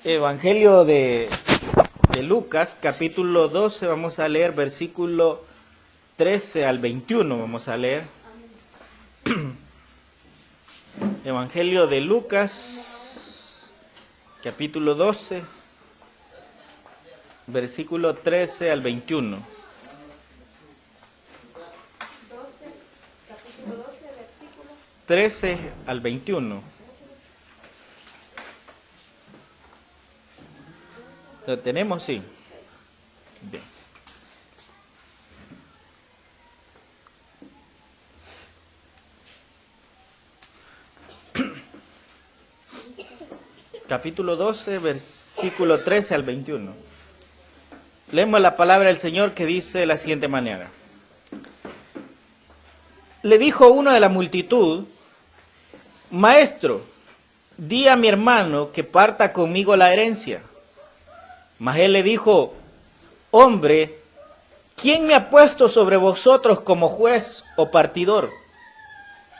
Evangelio de Lucas, capítulo 12, vamos a leer versículo 13 al 21, vamos a leer. Evangelio de Lucas, capítulo 12, versículo 13 al 21. Capítulo 12, versículo 13 al 21. ¿Lo tenemos? Sí. Bien. Capítulo 12, versículo 13 al 21. Leemos la palabra del Señor que dice de la siguiente manera. Le dijo uno de la multitud: Maestro, di a mi hermano que parta conmigo la herencia. Mas él le dijo: Hombre, ¿quién me ha puesto sobre vosotros como juez o partidor?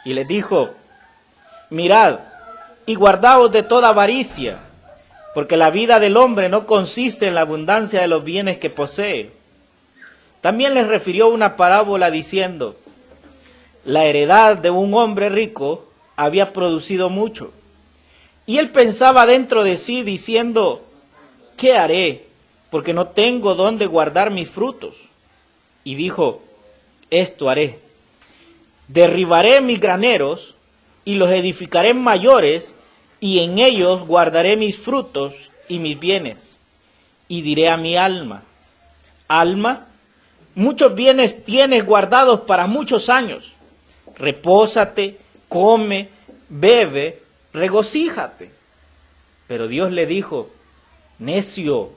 Y les dijo: Mirad y guardaos de toda avaricia, porque la vida del hombre no consiste en la abundancia de los bienes que posee. También les refirió una parábola diciendo: La heredad de un hombre rico había producido mucho. Y él pensaba dentro de sí diciendo: ¿Qué haré? Porque no tengo dónde guardar mis frutos. Y dijo: Esto haré. Derribaré mis graneros y los edificaré mayores, y en ellos guardaré mis frutos y mis bienes. Y diré a mi alma: Alma, muchos bienes tienes guardados para muchos años. Repósate, come, bebe, regocíjate. Pero Dios le dijo: Necio,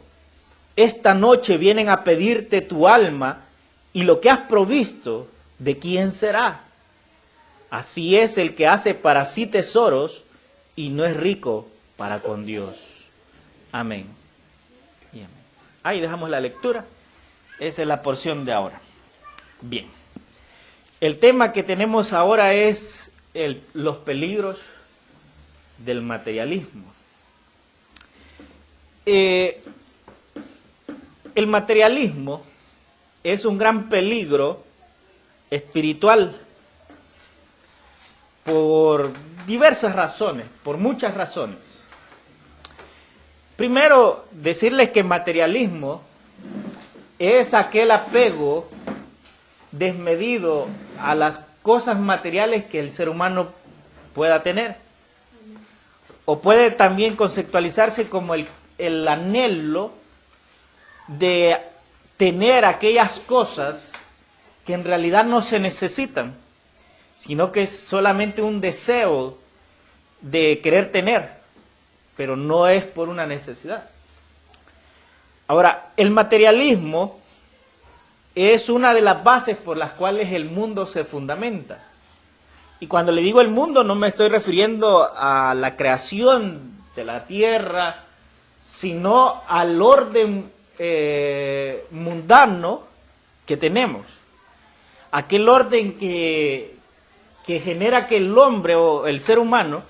esta noche vienen a pedirte tu alma, y lo que has provisto, ¿de quién será? Así es el que hace para sí tesoros y no es rico para con Dios. Amén. Y amén. Ahí dejamos la lectura. Esa es la porción de ahora. Bien. El tema que tenemos ahora es los peligros del materialismo. El materialismo es un gran peligro espiritual por diversas razones, por muchas razones. Primero, decirles que materialismo es aquel apego desmedido a las cosas materiales que el ser humano pueda tener. O puede también conceptualizarse como el anhelo de tener aquellas cosas que en realidad no se necesitan, sino que es solamente un deseo de querer tener, pero no es por una necesidad. Ahora, el materialismo es una de las bases por las cuales el mundo se fundamenta. Y cuando le digo el mundo, no me estoy refiriendo a la creación de la tierra, sino al orden mundano que tenemos. Aquel orden que genera que el hombre o el ser humano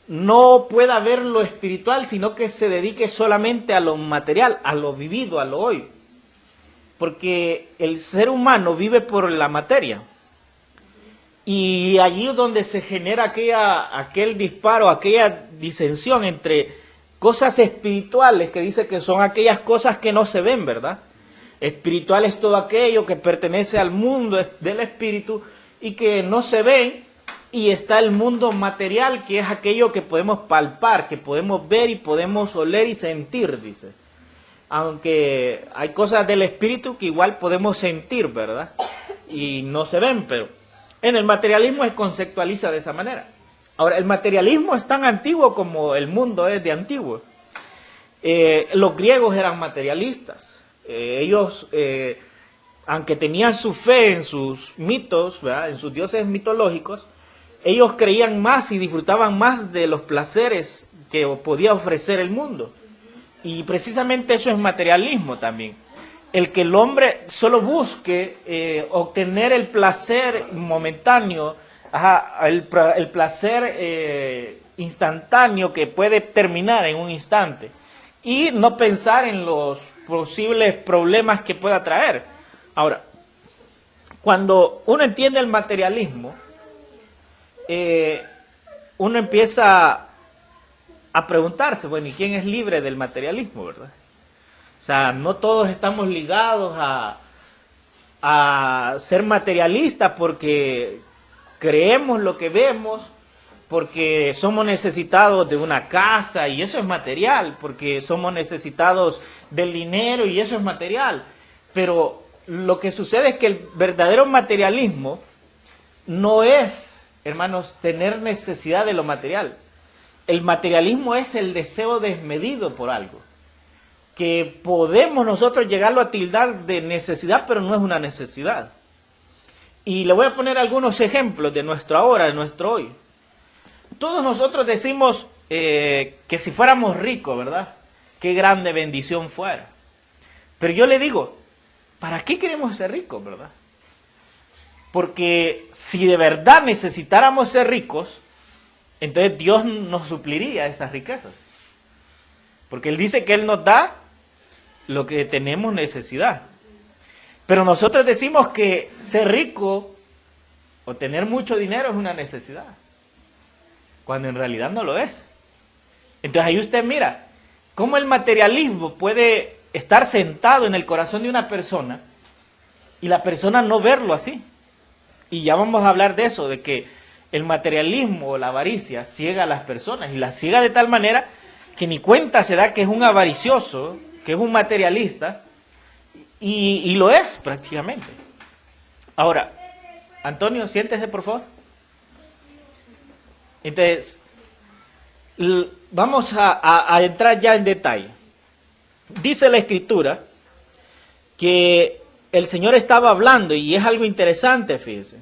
no pueda ver lo espiritual, sino que se dedique solamente a lo material, a lo vivido, a lo hoy. Porque el ser humano vive por la materia. Y allí es donde se genera aquel disparo, aquella disensión entre cosas espirituales, que dice que son aquellas cosas que no se ven, ¿verdad? Espiritual es todo aquello que pertenece al mundo del espíritu y que no se ven, y está el mundo material, que es aquello que podemos palpar, que podemos ver y podemos oler y sentir, dice. Aunque hay cosas del espíritu que igual podemos sentir, ¿verdad? Y no se ven, pero en el materialismo se conceptualiza de esa manera. Ahora, el materialismo es tan antiguo como el mundo es de antiguo. Los griegos eran materialistas. Ellos, aunque tenían su fe en sus mitos, ¿verdad?, en sus dioses mitológicos, ellos creían más y disfrutaban más de los placeres que podía ofrecer el mundo. Y precisamente eso es materialismo también. El que el hombre solo busque obtener el placer momentáneo, el placer instantáneo que puede terminar en un instante. y no pensar en los posibles problemas que pueda traer. Ahora, cuando uno entiende el materialismo, uno empieza a preguntarse, bueno, ¿y quién es libre del materialismo, verdad? O sea, no todos estamos ligados a ser materialistas porque creemos lo que vemos, porque somos necesitados de una casa y eso es material, porque somos necesitados del dinero y eso es material. Pero lo que sucede es que el verdadero materialismo no es, hermanos, tener necesidad de lo material. El materialismo es el deseo desmedido por algo, que podemos nosotros llegarlo a tildar de necesidad, pero no es una necesidad. Y le voy a poner algunos ejemplos de nuestro ahora, de nuestro hoy. Todos nosotros decimos que si fuéramos ricos, ¿verdad? Qué grande bendición fuera. Pero yo le digo, ¿para qué queremos ser ricos, verdad? Porque si de verdad necesitáramos ser ricos, entonces Dios nos supliría esas riquezas. Porque Él dice que Él nos da lo que tenemos necesidad. Pero nosotros decimos que ser rico o tener mucho dinero es una necesidad, cuando en realidad no lo es. Entonces ahí usted mira cómo el materialismo puede estar sentado en el corazón de una persona y la persona no verlo así. Y ya vamos a hablar de eso, de que el materialismo o la avaricia ciega a las personas, y las ciega de tal manera que ni cuenta se da que es un avaricioso, que es un materialista, y lo es prácticamente. Ahora, Antonio, siéntese por favor. Entonces, vamos a entrar ya en detalle. Dice la Escritura que el Señor estaba hablando, y es algo interesante, fíjense.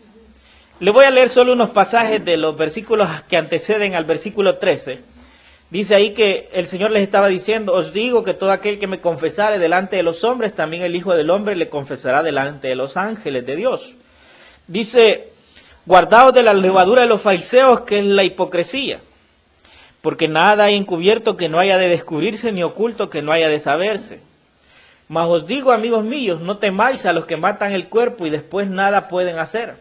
Le voy a leer solo unos pasajes de los versículos que anteceden al versículo 13. Dice ahí que el Señor les estaba diciendo, os digo que todo aquel que me confesare delante de los hombres, también el Hijo del Hombre le confesará delante de los ángeles de Dios. Dice, guardaos de la levadura de los fariseos, que es la hipocresía, porque nada hay encubierto que no haya de descubrirse, ni oculto que no haya de saberse. Mas os digo, amigos míos, no temáis a los que matan el cuerpo y después nada pueden hacer.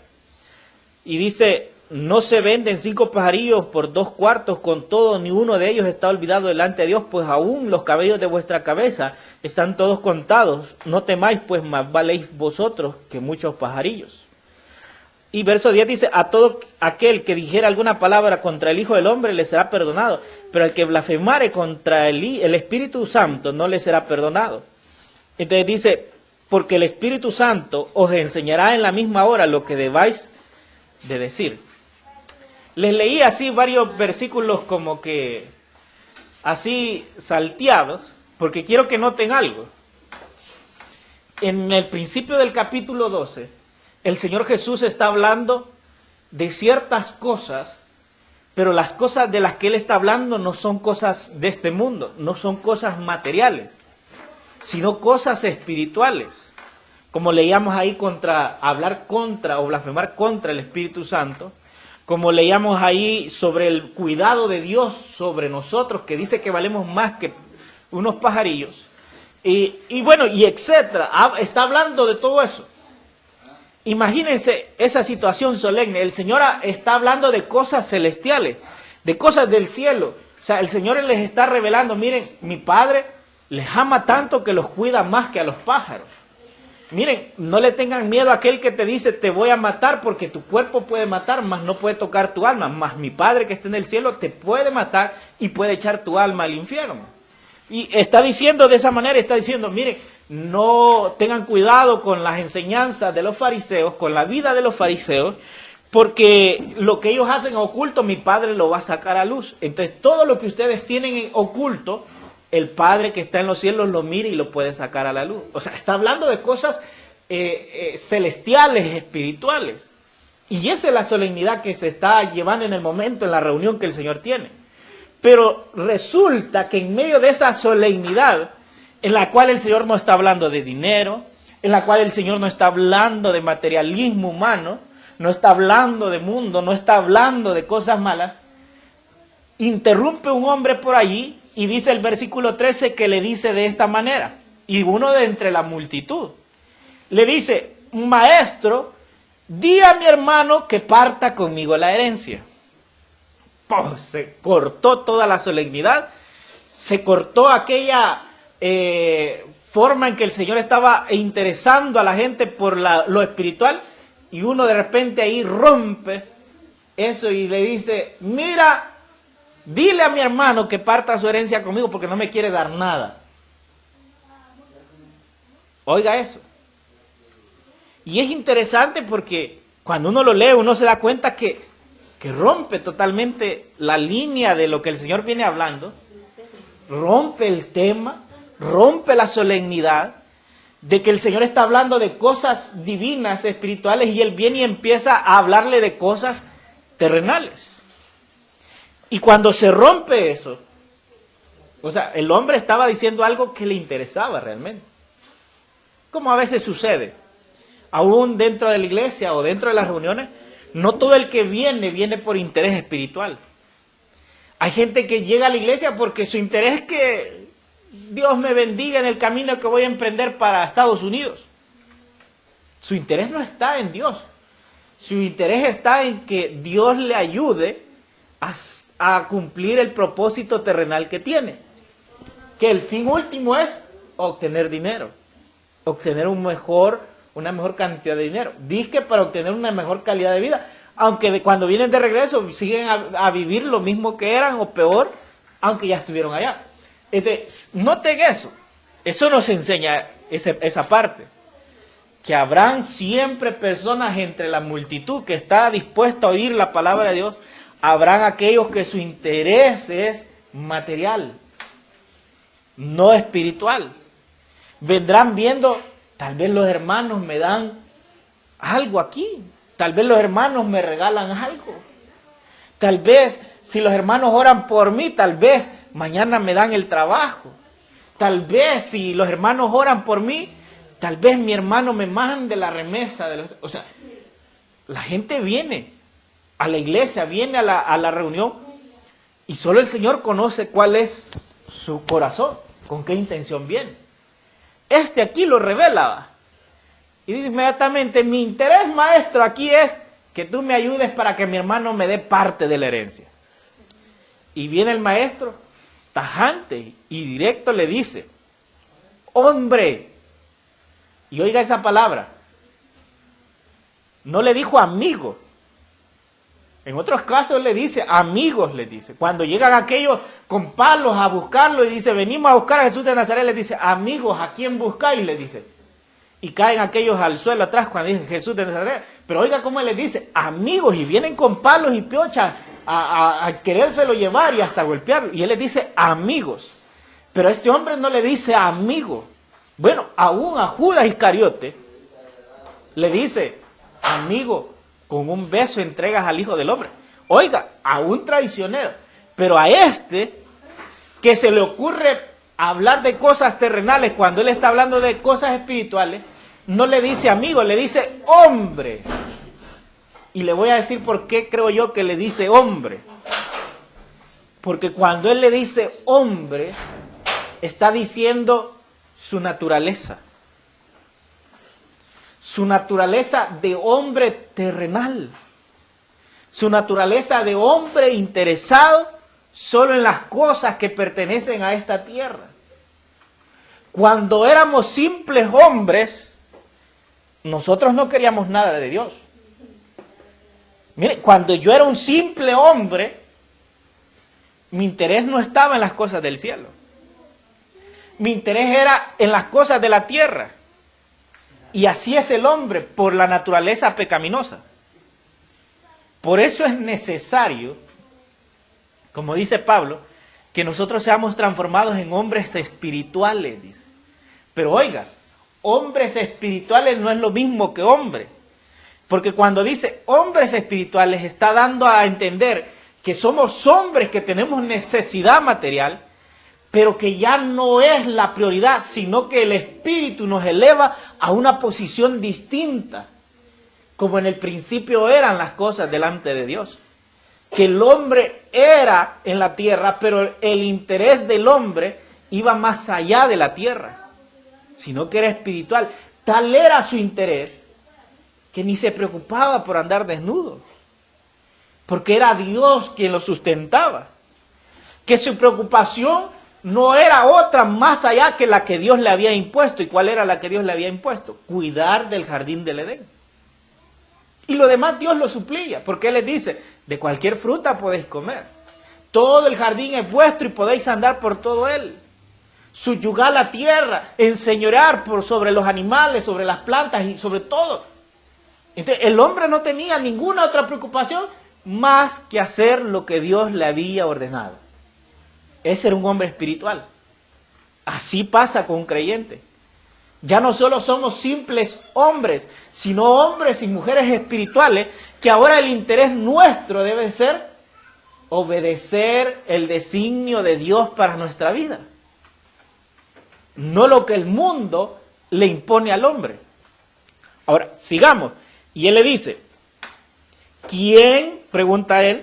Y dice, no se venden 5 pajarillos por 2 cuartos, con todo ni uno de ellos está olvidado delante de Dios, pues aún los cabellos de vuestra cabeza están todos contados. No temáis, pues más valéis vosotros que muchos pajarillos. Y verso 10 dice, a todo aquel que dijera alguna palabra contra el Hijo del Hombre le será perdonado, pero al que blasfemare contra el Espíritu Santo no le será perdonado. Entonces dice, porque el Espíritu Santo os enseñará en la misma hora lo que debáis de decir. Les leí así varios versículos como que así salteados, porque quiero que noten algo. En el principio del capítulo 12, el Señor Jesús está hablando de ciertas cosas, pero las cosas de las que Él está hablando no son cosas de este mundo, no son cosas materiales, sino cosas espirituales. Como leíamos ahí hablar contra o blasfemar contra el Espíritu Santo, como leíamos ahí sobre el cuidado de Dios sobre nosotros, que dice que valemos más que unos pajarillos, y bueno, y etcétera. Está hablando de todo eso. Imagínense esa situación solemne. El Señor está hablando de cosas celestiales, de cosas del cielo. O sea, el Señor les está revelando, miren, mi Padre les ama tanto que los cuida más que a los pájaros. Miren, no le tengan miedo a aquel que te dice, te voy a matar, porque tu cuerpo puede matar, mas no puede tocar tu alma. Mas mi Padre que está en el cielo te puede matar y puede echar tu alma al infierno. Y está diciendo de esa manera, está diciendo, miren, no tengan cuidado con las enseñanzas de los fariseos, con la vida de los fariseos, porque lo que ellos hacen oculto, mi Padre lo va a sacar a luz. Entonces, todo lo que ustedes tienen en oculto, el Padre que está en los cielos lo mira y lo puede sacar a la luz. O sea, está hablando de cosas celestiales, espirituales. Y esa es la solemnidad que se está llevando en el momento, en la reunión que el Señor tiene. Pero resulta que en medio de esa solemnidad, en la cual el Señor no está hablando de dinero, en la cual el Señor no está hablando de materialismo humano, no está hablando de mundo, no está hablando de cosas malas, interrumpe un hombre por allí Y dice el versículo 13 que le dice de esta manera, y uno de entre la multitud, le dice, maestro, di a mi hermano que parta conmigo la herencia. ¡Pum! Se cortó toda la solemnidad, se cortó aquella forma en que el Señor estaba interesando a la gente por lo espiritual, y uno de repente ahí rompe eso y le dice, mira, dile a mi hermano que parta su herencia conmigo porque no me quiere dar nada. Oiga eso. Y es interesante porque cuando uno lo lee, uno se da cuenta que rompe totalmente la línea de lo que el Señor viene hablando, rompe el tema, rompe la solemnidad de que el Señor está hablando de cosas divinas, espirituales, y Él viene y empieza a hablarle de cosas terrenales. Y cuando se rompe eso, o sea, el hombre estaba diciendo algo que le interesaba realmente. Como a veces sucede, aún dentro de la iglesia o dentro de las reuniones, no todo el que viene por interés espiritual. Hay gente que llega a la iglesia porque su interés es que Dios me bendiga en el camino que voy a emprender para Estados Unidos. Su interés no está en Dios. Su interés está en que Dios le ayude a cumplir el propósito terrenal que tiene. Que el fin último es obtener dinero, obtener una mejor cantidad de dinero. Dice para obtener una mejor calidad de vida, aunque cuando vienen de regreso siguen a vivir lo mismo que eran o peor, aunque ya estuvieron allá. Entonces, noten eso nos enseña esa parte, que habrán siempre personas entre la multitud que está dispuesta a oír la palabra de Dios, habrán aquellos que su interés es material, no espiritual. Vendrán viendo, tal vez los hermanos me dan algo aquí, tal vez los hermanos me regalan algo, tal vez si los hermanos oran por mí, tal vez mañana me dan el trabajo, tal vez si los hermanos oran por mí, tal vez mi hermano me mande la remesa. O sea, la gente viene a la iglesia, viene a la reunión, y solo el Señor conoce cuál es su corazón, con qué intención viene. Este aquí lo revela. Y dice inmediatamente, mi interés, maestro, aquí es que tú me ayudes para que mi hermano me dé parte de la herencia. Y viene el maestro, tajante y directo, le dice, hombre, y oiga esa palabra, no le dijo amigo. En otros casos le dice amigos, le dice. Cuando llegan aquellos con palos a buscarlo y dice, venimos a buscar a Jesús de Nazaret, le dice, amigos, ¿a quién buscáis? Le dice. Y caen aquellos al suelo atrás cuando dice Jesús de Nazaret. Pero oiga cómo le dice, amigos, y vienen con palos y piochas a querérselo llevar y hasta golpearlo. Y él les dice amigos. Pero este hombre no le dice amigo. Bueno, aún a Judas Iscariote le dice, amigo, con un beso entregas al Hijo del Hombre. Oiga, a un traicionero. Pero a este, que se le ocurre hablar de cosas terrenales cuando él está hablando de cosas espirituales, no le dice amigo, le dice hombre. Y le voy a decir por qué creo yo que le dice hombre. Porque cuando él le dice hombre, está diciendo su naturaleza. Su naturaleza de hombre terrenal. Su naturaleza de hombre interesado solo en las cosas que pertenecen a esta tierra. Cuando éramos simples hombres, nosotros no queríamos nada de Dios. Mire, cuando yo era un simple hombre, mi interés no estaba en las cosas del cielo. Mi interés era en las cosas de la tierra. Y así es el hombre por la naturaleza pecaminosa. Por eso es necesario, como dice Pablo, que nosotros seamos transformados en hombres espirituales, dice. Pero oiga, hombres espirituales no es lo mismo que hombre. Porque cuando dice hombres espirituales está dando a entender que somos hombres que tenemos necesidad material, pero que ya no es la prioridad, sino que el Espíritu nos eleva a una posición distinta, como en el principio eran las cosas delante de Dios. que el hombre era en la tierra, pero el interés del hombre iba más allá de la tierra, sino que era espiritual. Tal era su interés que ni se preocupaba por andar desnudo, porque era Dios quien lo sustentaba. Que su preocupación no era otra más allá que la que Dios le había impuesto. ¿Y cuál era la que Dios le había impuesto? Cuidar del jardín del Edén. Y lo demás Dios lo suplía, porque Él les dice, de cualquier fruta podéis comer. Todo el jardín es vuestro y podéis andar por todo él. Subyugar la tierra, enseñorear sobre los animales, sobre las plantas y sobre todo. Entonces el hombre no tenía ninguna otra preocupación más que hacer lo que Dios le había ordenado. Ese era un hombre espiritual. Así pasa con un creyente. Ya no solo somos simples hombres, sino hombres y mujeres espirituales, que ahora el interés nuestro debe ser obedecer el designio de Dios para nuestra vida. No lo que el mundo le impone al hombre. Ahora, sigamos. Y él le dice, ¿quién, pregunta él,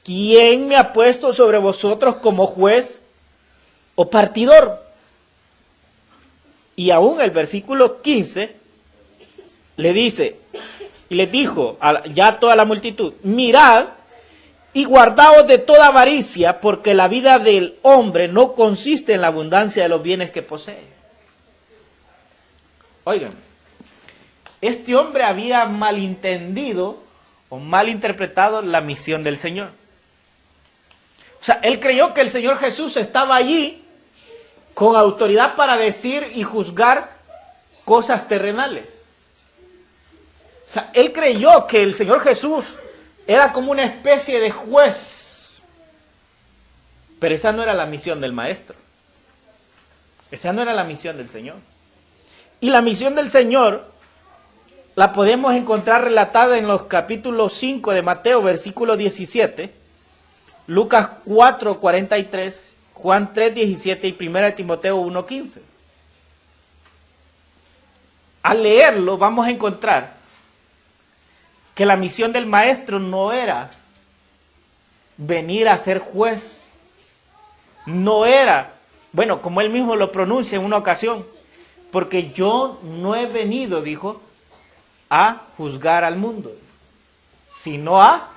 quién me ha puesto sobre vosotros como juez o partidor? Y aún el versículo 15 le dice, y les dijo ya a toda la multitud, mirad y guardaos de toda avaricia, porque la vida del hombre no consiste en la abundancia de los bienes que posee. Oigan, este hombre había malentendido o malinterpretado la misión del Señor. O sea, él creyó que el Señor Jesús estaba allí con autoridad para decir y juzgar cosas terrenales. O sea, él creyó que el Señor Jesús era como una especie de juez. Pero esa no era la misión del Maestro. Esa no era la misión del Señor. Y la misión del Señor la podemos encontrar relatada en los capítulos 5 de Mateo, versículo 17, Lucas 4, 43, Juan 3, 17 y 1 Timoteo 1, 15. Al leerlo vamos a encontrar que la misión del Maestro no era venir a ser juez, no era, bueno, como él mismo lo pronuncia en una ocasión, porque yo no he venido, dijo, a juzgar al mundo, sino a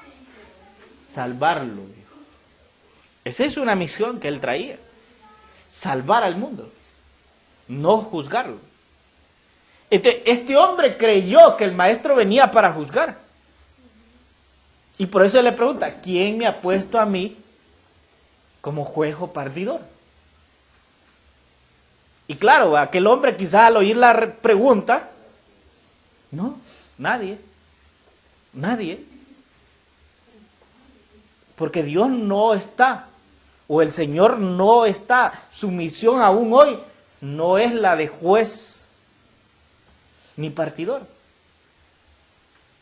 salvarlo, dijo. Esa es una misión que él traía, salvar al mundo, no juzgarlo. Entonces, este hombre creyó que el Maestro venía para juzgar. Y por eso le pregunta, ¿quién me ha puesto a mí como juez o partidor? Y claro, aquel hombre quizás al oír la pregunta, no, nadie. Porque Dios no está, o el Señor no está, su misión aún hoy no es la de juez ni partidor.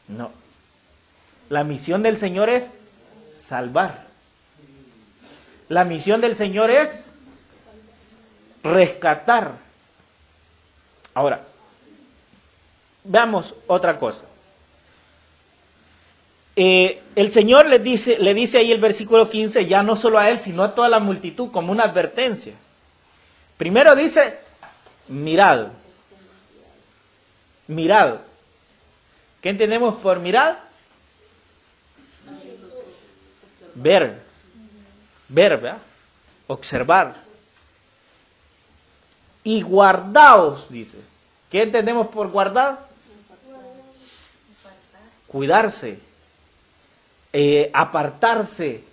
No. La misión del Señor es salvar. La misión del Señor es rescatar. Ahora, veamos otra cosa. El Señor le dice ahí el versículo 15, ya no solo a él, sino a toda la multitud, como una advertencia. Primero dice, mirad. Mirad. ¿Qué entendemos por mirar? Ver, ¿verdad? Observar. Y guardaos, dice. ¿Qué entendemos por guardar? Cuidarse, apartarse.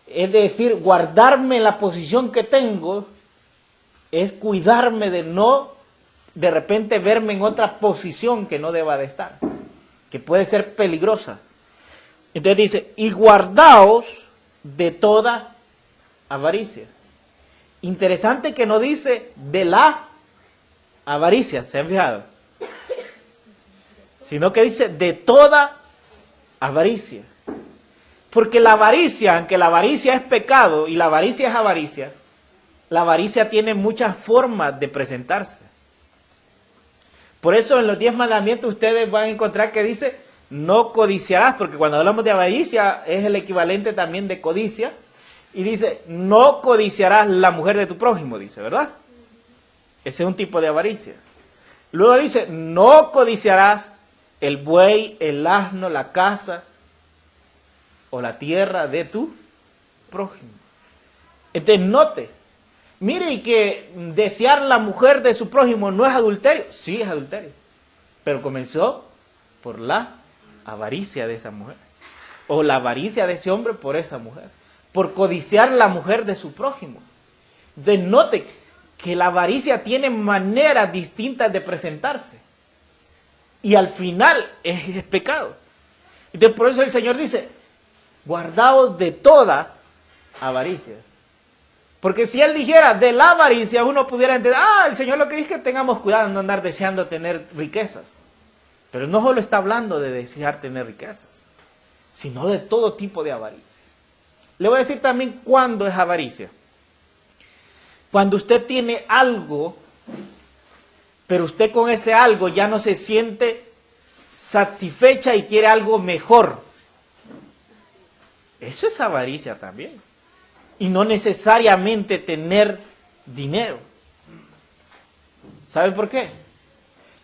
Es decir, guardarme en la posición que tengo es cuidarme de no de repente verme en otra posición que no deba de estar, que puede ser peligrosa. Entonces dice, y guardaos de toda avaricia. Interesante que no dice de la avaricia, ¿se han fijado? Sino que dice de toda avaricia. Porque la avaricia, aunque la avaricia es pecado y la avaricia es avaricia, la avaricia tiene muchas formas de presentarse. Por eso en los 10 mandamientos ustedes van a encontrar que dice no codiciarás, porque cuando hablamos de avaricia es el equivalente también de codicia, y dice, no codiciarás la mujer de tu prójimo, dice, ¿verdad? Ese es un tipo de avaricia. Luego dice, no codiciarás el buey, el asno, la casa o la tierra de tu prójimo. Entonces note, mire, y que desear la mujer de su prójimo no es adulterio. Sí es adulterio, pero comenzó por la avaricia de esa mujer, o la avaricia de ese hombre por esa mujer, por codiciar la mujer de su prójimo. Entonces note que la avaricia tiene maneras distintas de presentarse, y al final es pecado. Entonces por eso el Señor dice, guardaos de toda avaricia. Porque si Él dijera de la avaricia, uno pudiera entender, el Señor lo que dice es que tengamos cuidado de no andar deseando tener riquezas. Pero no solo está hablando de desear tener riquezas, sino de todo tipo de avaricia. Le voy a decir también cuándo es avaricia. Cuando usted tiene algo, pero usted con ese algo ya no se siente satisfecha y quiere algo mejor. Eso es avaricia también. Y no necesariamente tener dinero. ¿Sabe por qué?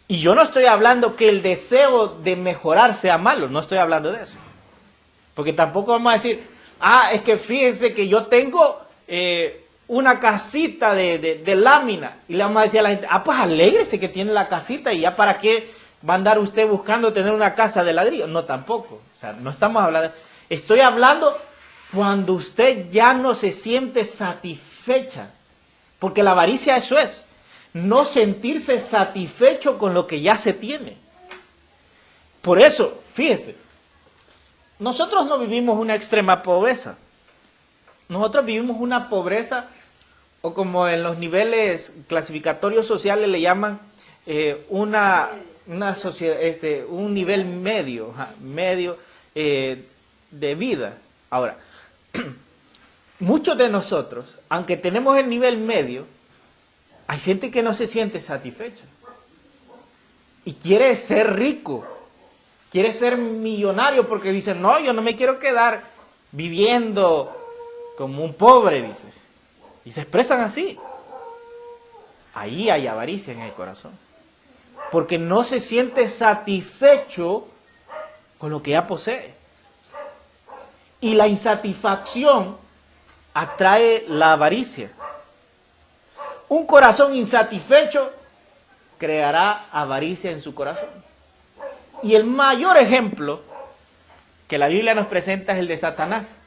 Y yo no estoy hablando que el deseo de mejorar sea malo, no estoy hablando de eso. Porque tampoco vamos a decir, es que fíjense que yo tengo una casita de lámina. Y le vamos a decir a la gente, pues alégrese que tiene la casita y ya para qué va a andar usted buscando tener una casa de ladrillo. No, tampoco. O sea, no estamos hablando. Estoy hablando cuando usted ya no se siente satisfecha. Porque la avaricia eso es. No sentirse satisfecho con lo que ya se tiene. Por eso, fíjese, nosotros no vivimos una extrema pobreza. Nosotros vivimos una pobreza, o como en los niveles clasificatorios sociales le llaman, una sociedad, un nivel medio, medio de vida. Ahora, muchos de nosotros, aunque tenemos el nivel medio, hay gente que no se siente satisfecha y quiere ser rico, quiere ser millonario porque dice, no, yo no me quiero quedar viviendo como un pobre, dice. Y se expresan así. Ahí hay avaricia en el corazón. Porque no se siente satisfecho con lo que ya posee. Y la insatisfacción atrae la avaricia. Un corazón insatisfecho creará avaricia en su corazón. Y el mayor ejemplo que la Biblia nos presenta es el de Satanás.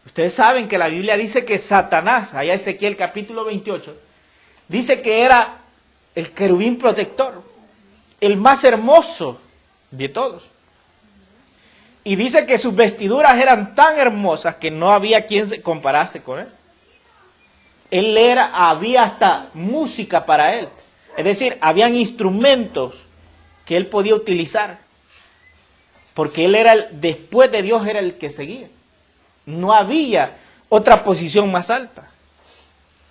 Ustedes saben que la Biblia dice que Satanás, allá Ezequiel capítulo 28, dice que era el querubín protector, el más hermoso de todos. Y dice que sus vestiduras eran tan hermosas que no había quien se comparase con él. Había hasta música para él. Es decir, habían instrumentos que él podía utilizar. Porque él después de Dios era el que seguía. No había otra posición más alta.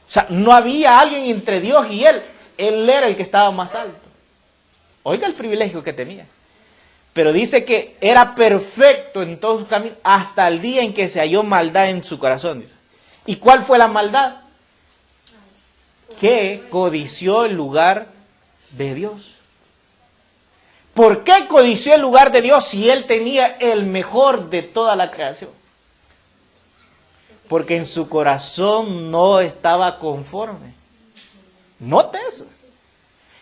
O sea, no había alguien entre Dios y él. Él era el que estaba más alto. Oiga el privilegio que tenía. Pero dice que era perfecto en todos sus caminos hasta el día en que se halló maldad en su corazón. Dice. ¿Y cuál fue la maldad? Que codició el lugar de Dios. ¿Por qué codició el lugar de Dios si él tenía el mejor de toda la creación? Porque en su corazón no estaba conforme. Note eso.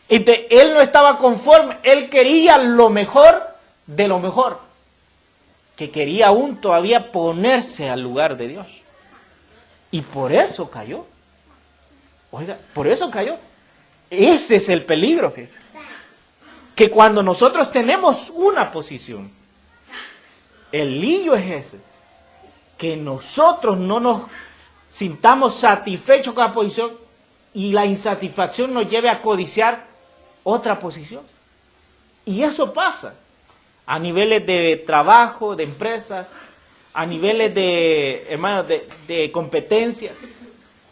Entonces, él no estaba conforme, él quería lo mejor de lo mejor. Que quería aún todavía ponerse al lugar de Dios. Y por eso cayó. Oiga, por eso cayó. Ese es el peligro, fíjese. Que cuando nosotros tenemos una posición, el lío es ese. Que nosotros no nos sintamos satisfechos con la posición y la insatisfacción nos lleve a codiciar otra posición. Y eso pasa a niveles de trabajo, de empresas, a niveles de, hermanos, de competencias.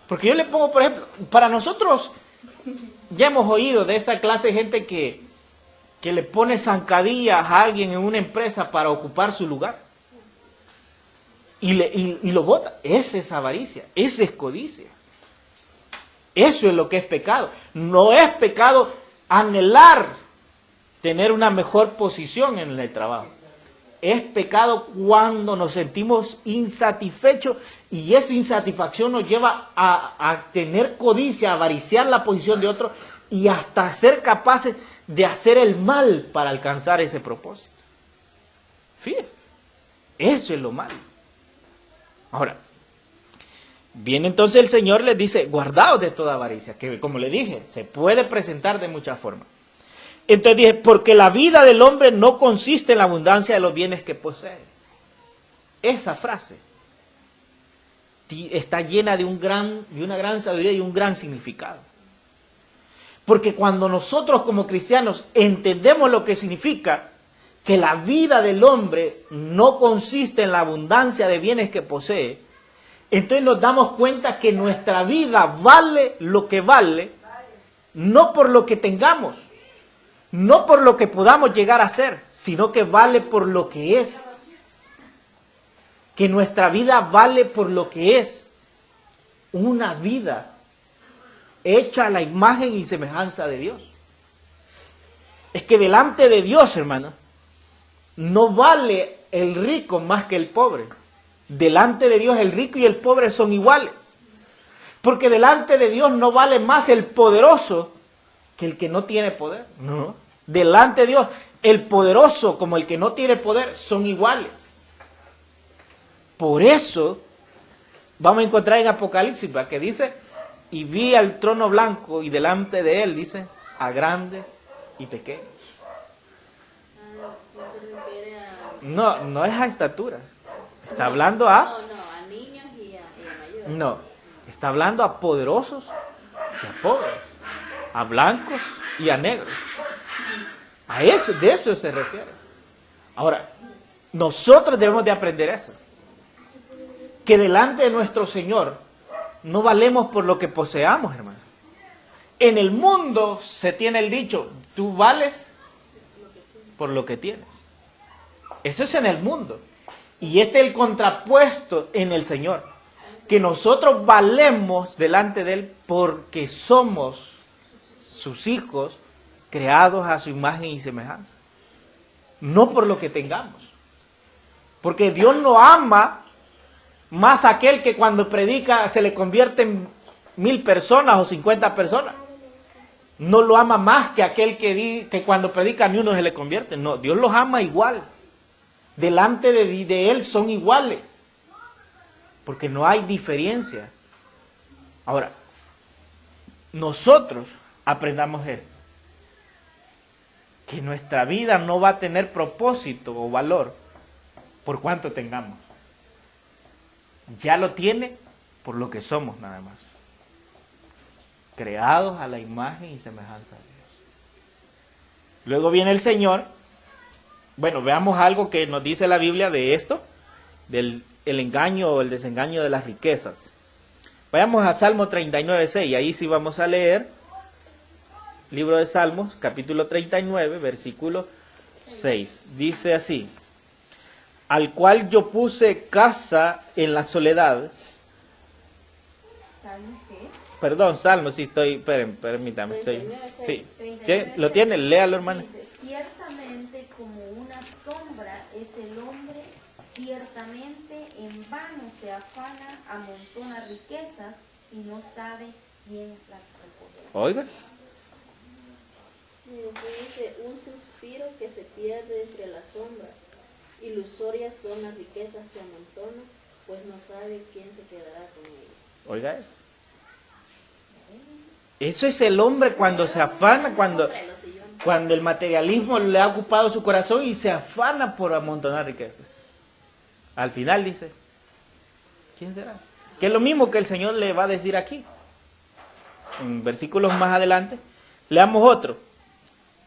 Porque yo le pongo, por ejemplo, para nosotros ya hemos oído de esa clase de gente que que le pone zancadillas a alguien en una empresa para ocupar su lugar. Y lo bota. Esa es avaricia, esa es codicia. Eso es lo que es pecado. No es pecado anhelar tener una mejor posición en el trabajo. Es pecado cuando nos sentimos insatisfechos y esa insatisfacción nos lleva a tener codicia, a avariciar la posición de otro y hasta ser capaces de hacer el mal para alcanzar ese propósito. Fíjense, eso es lo malo. Ahora, viene entonces el Señor, les dice, guardaos de toda avaricia, que como le dije, se puede presentar de muchas formas. Entonces dije, porque la vida del hombre no consiste en la abundancia de los bienes que posee. Esa frase está llena de una gran sabiduría y un gran significado. Porque cuando nosotros como cristianos entendemos lo que significa que la vida del hombre no consiste en la abundancia de bienes que posee, entonces nos damos cuenta que nuestra vida vale lo que vale, no por lo que tengamos, no por lo que podamos llegar a ser, sino que vale por lo que es. Que nuestra vida vale por lo que es. Una vida hecha a la imagen y semejanza de Dios. Es que delante de Dios, hermano, no vale el rico más que el pobre. Delante de Dios el rico y el pobre son iguales. Porque delante de Dios no vale más el poderoso que el que no tiene poder. No. Delante de Dios, el poderoso como el que no tiene poder son iguales. Por eso, vamos a encontrar en Apocalipsis, que dice, y vi al trono blanco y delante de él, dice, a grandes y pequeños. No es a estatura. Está hablando a... a niños y a mayores. No, está hablando a poderosos y a pobres, a blancos y a negros. A eso, de eso se refiere. Ahora, nosotros debemos de aprender eso. Que delante de nuestro Señor no valemos por lo que poseamos, hermano. En el mundo se tiene el dicho, tú vales por lo que tienes. Eso es en el mundo. Y este es el contrapuesto en el Señor. Que nosotros valemos delante de Él porque somos sus hijos creados a su imagen y semejanza. No por lo que tengamos. Porque Dios no ama más a aquel que cuando predica se le convierte en 1000 personas o 50 personas. No lo ama más que aquel que cuando predica ni uno se le convierte. No, Dios los ama igual. Delante de Él son iguales. Porque no hay diferencia. Ahora, nosotros aprendamos esto. Que nuestra vida no va a tener propósito o valor por cuanto tengamos. Ya lo tiene por lo que somos nada más. Creados a la imagen y semejanza de Dios. Luego viene el Señor. Bueno, veamos algo que nos dice la Biblia de esto, del el engaño o el desengaño de las riquezas. Vayamos a Salmo 39:6, ahí sí vamos a leer, libro de Salmos, capítulo 39, versículo 6. Dice así, al cual yo puse casa en la soledad. ¿Salmos qué? Perdón, Salmos, sí estoy, permítame, estoy. Sí, ¿lo tiene? Léalo, hermano. Dice, ciertamente como una sombra es el hombre, ciertamente en vano se afana, amontona riquezas y no sabe quién las recogerá. Oiga. Dice, un suspiro que se pierde entre las sombras. Ilusorias son las riquezas que amontona, pues no sabe quién se quedará con ellas. Oiga eso. Eso es el hombre cuando se afana, cuando el materialismo le ha ocupado su corazón y se afana por amontonar riquezas. Al final dice, ¿quién será? Que es lo mismo que el Señor le va a decir aquí. En versículos más adelante. Leamos otro.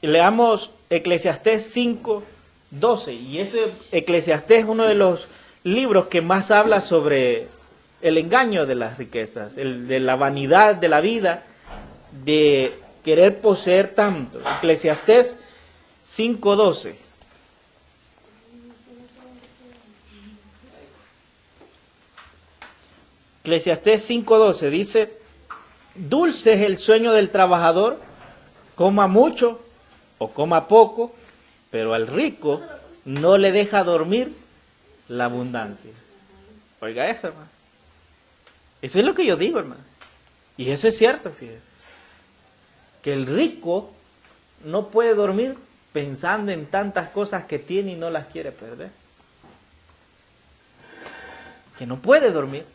Leamos Eclesiastés 5:12. Y ese Eclesiastés es uno de los libros que más habla sobre el engaño de las riquezas, de la vanidad de la vida, de querer poseer tanto. Eclesiastés 5:12. Eclesiastés 5:12 dice: dulce es el sueño del trabajador, coma mucho o coma poco, pero al rico no le deja dormir la abundancia. Oiga eso, hermano. Eso es lo que yo digo, hermano. Y eso es cierto, fíjese. Que el rico no puede dormir pensando en tantas cosas que tiene y no las quiere perder. Que no puede dormir.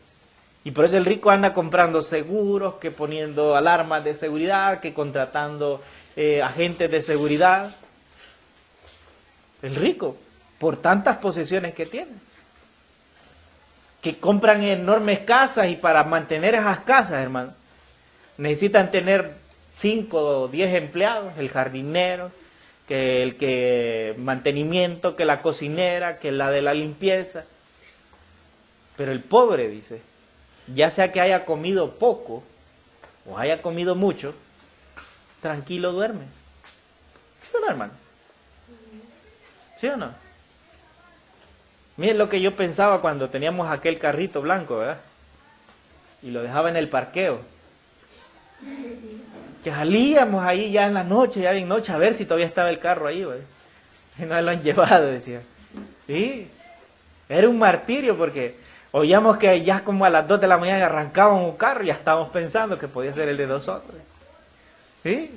Y por eso el rico anda comprando seguros, que poniendo alarmas de seguridad, que contratando agentes de seguridad. El rico, por tantas posesiones que tiene. Que compran enormes casas y para mantener esas casas, hermano, necesitan tener 5 o 10 empleados, el jardinero, que el que mantenimiento, que la cocinera, que la de la limpieza. Pero el pobre, dice, ya sea que haya comido poco o haya comido mucho, tranquilo duerme. ¿Sí o no, hermano? ¿Sí o no? Miren lo que yo pensaba cuando teníamos aquel carrito blanco, ¿verdad? Y lo dejaba en el parqueo. Que salíamos ahí ya en la noche, ya en noche, a ver si todavía estaba el carro ahí, ¿verdad? Y no lo han llevado, decía. Sí, era un martirio porque oíamos que ya como a las 2 de la mañana arrancaban un carro y ya estábamos pensando que podía ser el de nosotros. ¿Sí?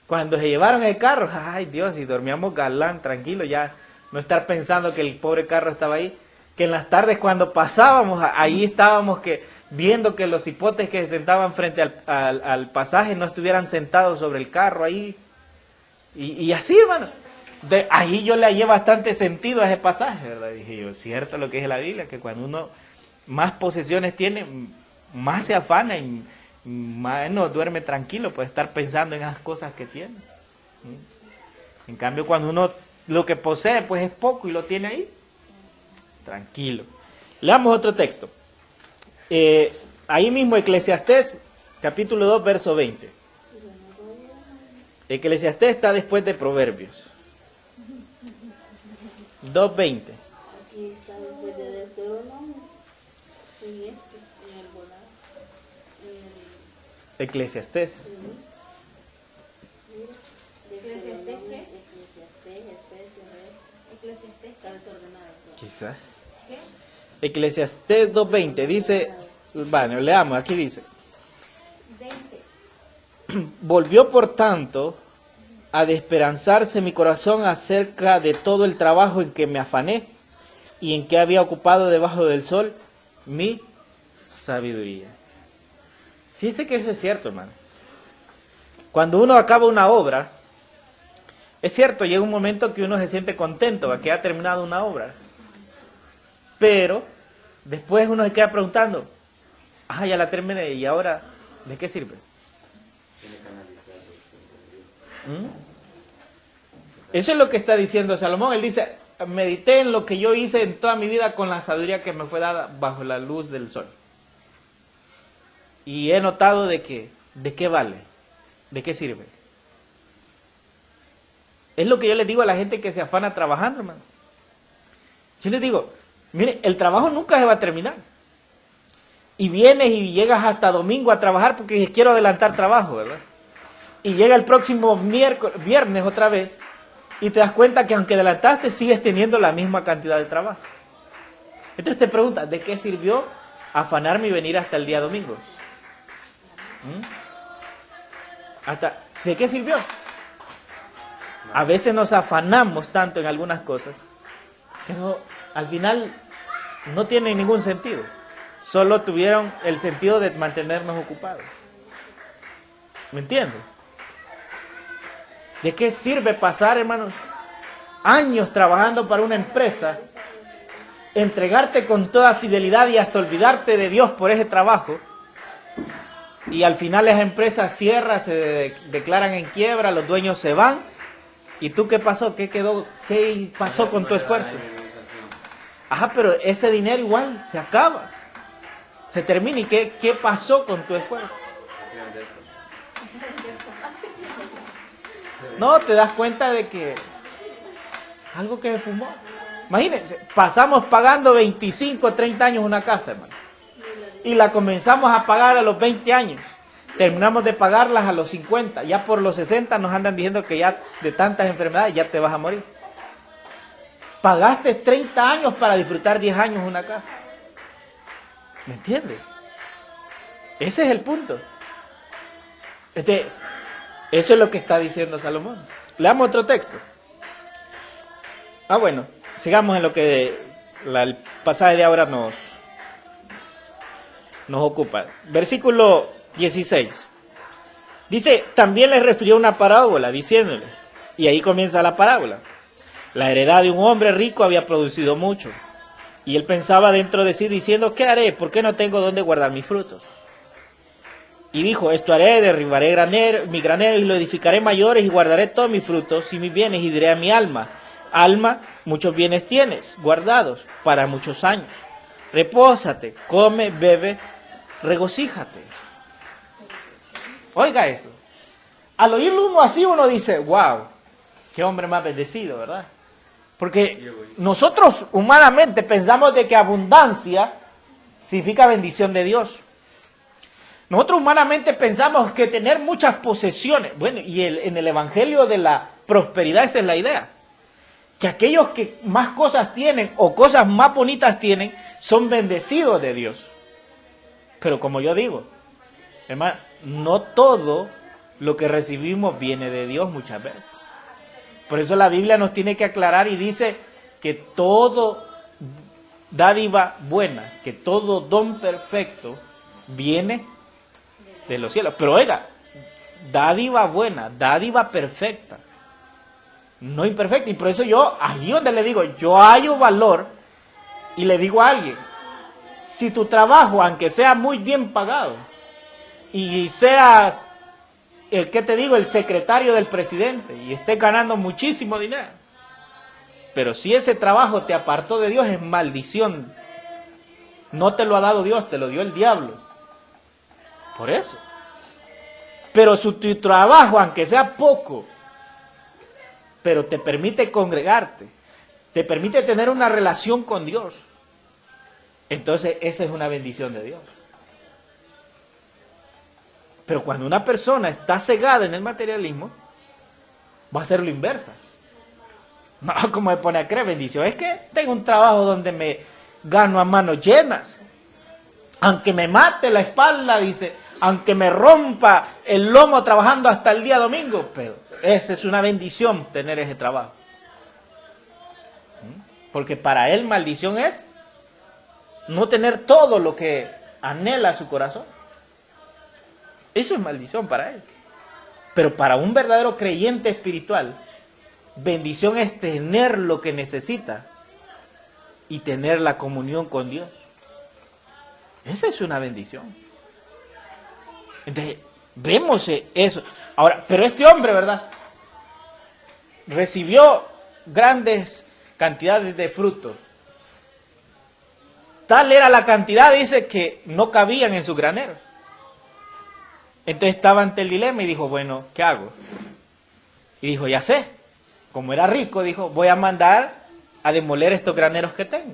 Cuando se llevaron el carro, ay Dios, y dormíamos galán, tranquilo, ya no estar pensando que el pobre carro estaba ahí. Que en las tardes cuando pasábamos, ahí estábamos que viendo que los hipotes que se sentaban frente al pasaje no estuvieran sentados sobre el carro ahí. Y así, hermano. Ahí yo le hallé bastante sentido a ese pasaje, ¿verdad? Dije yo, cierto lo que dice la Biblia, que cuando uno más posesiones tiene, más se afana y más no duerme tranquilo, puede estar pensando en esas cosas que tiene. En cambio, cuando uno lo que posee, pues es poco y lo tiene ahí, tranquilo. Leamos otro texto. Ahí mismo, Eclesiastés, capítulo 2, verso 20. Eclesiastés está después de Proverbios. 2:20. Aquí está después de Deuteronomio, en el volar. Eclesiastés. ¿Eclesiastés qué? Eclesiastés, Efesios, ¿Eclesiastés está desordenado. Quizás. qué? Eclesiastés 2:20 dice, bueno, leamos, aquí dice: 20. volvió por tanto a desesperanzarse mi corazón acerca de todo el trabajo en que me afané y en que había ocupado debajo del sol mi sabiduría. Fíjese que eso es cierto, hermano. Cuando uno acaba una obra, es cierto, llega un momento que uno se siente contento de que ha terminado una obra. Pero después uno se queda preguntando, ya la terminé, ¿y ahora de qué sirve? Eso es lo que está diciendo Salomón. Él dice, medité en lo que yo hice en toda mi vida con la sabiduría que me fue dada bajo la luz del sol. Y he notado de qué vale, de qué sirve. Es lo que yo les digo a la gente que se afana trabajando, hermano. Yo les digo, mire, el trabajo nunca se va a terminar. Y vienes y llegas hasta domingo a trabajar porque dices, quiero adelantar trabajo, ¿verdad? Y llega el próximo viernes otra vez y te das cuenta que aunque adelantaste, sigues teniendo la misma cantidad de trabajo. Entonces te preguntas, ¿de qué sirvió afanarme y venir hasta el día domingo? ¿De qué sirvió? A veces nos afanamos tanto en algunas cosas que al final no tienen ningún sentido. Solo tuvieron el sentido de mantenernos ocupados. ¿Me entiendes? ¿De qué sirve pasar, hermanos, años trabajando para una empresa, entregarte con toda fidelidad y hasta olvidarte de Dios por ese trabajo? Y al final esa empresa cierra, se declaran en quiebra, los dueños se van. ¿Y tú qué pasó? ¿Qué pasó con tu esfuerzo? Pero ese dinero igual se acaba, se termina. ¿Y qué pasó con tu esfuerzo? No, te das cuenta de que algo que se fumó. Imagínense, pasamos pagando 25, 30 años una casa, hermano. Y la comenzamos a pagar a los 20 años. Terminamos de pagarlas a los 50. Ya por los 60 nos andan diciendo que ya de tantas enfermedades ya te vas a morir. Pagaste 30 años para disfrutar 10 años una casa. ¿Me entiendes? Ese es el punto. Eso es lo que está diciendo Salomón. Leamos otro texto. Bueno, sigamos en lo que el pasaje de ahora nos ocupa. Versículo 16. Dice, también les refirió una parábola, diciéndole, y ahí comienza la parábola. La heredad de un hombre rico había producido mucho, y él pensaba dentro de sí, diciendo, ¿qué haré? ¿Por qué no tengo dónde guardar mis frutos? Y dijo, esto haré, derribaré mi granero y lo edificaré mayores y guardaré todos mis frutos y mis bienes y diré a mi alma, alma, muchos bienes tienes guardados para muchos años. Repósate, come, bebe, regocíjate. Oiga eso. Al oírlo uno así, uno dice, wow, qué hombre más bendecido, ¿verdad? Porque nosotros humanamente pensamos de que abundancia significa bendición de Dios. Nosotros humanamente pensamos que tener muchas posesiones, bueno, y en el evangelio de la prosperidad esa es la idea, que aquellos que más cosas tienen o cosas más bonitas tienen son bendecidos de Dios. Pero como yo digo, hermano, no todo lo que recibimos viene de Dios muchas veces. Por eso la Biblia nos tiene que aclarar y dice que todo dádiva buena, que todo don perfecto viene de los cielos. Pero oiga, dádiva buena, dádiva perfecta, no imperfecta. Y por eso yo, ahí donde le digo, yo hallo valor y le digo a alguien, si tu trabajo, aunque sea muy bien pagado, y seas, el secretario del presidente, y estés ganando muchísimo dinero, pero si ese trabajo te apartó de Dios, es maldición. No te lo ha dado Dios, te lo dio el diablo. Por eso. Pero si tu trabajo, aunque sea poco, pero te permite congregarte, te permite tener una relación con Dios, entonces esa es una bendición de Dios. Pero cuando una persona está cegada en el materialismo, va a hacer lo inversa. No, como me pone a creer, bendición, es que tengo un trabajo donde me gano a manos llenas. Aunque me mate la espalda, dice, aunque me rompa el lomo trabajando hasta el día domingo, pero esa es una bendición tener ese trabajo. Porque para él maldición es no tener todo lo que anhela su corazón. Eso es maldición para él. Pero para un verdadero creyente espiritual, bendición es tener lo que necesita y tener la comunión con Dios. Esa es una bendición. Entonces, vemos eso. Ahora, pero este hombre, ¿verdad? Recibió grandes cantidades de frutos. Tal era la cantidad, dice, que no cabían en sus graneros. Entonces estaba ante el dilema y dijo, bueno, ¿qué hago? Y dijo, ya sé. Como era rico, dijo, voy a mandar a demoler estos graneros que tengo.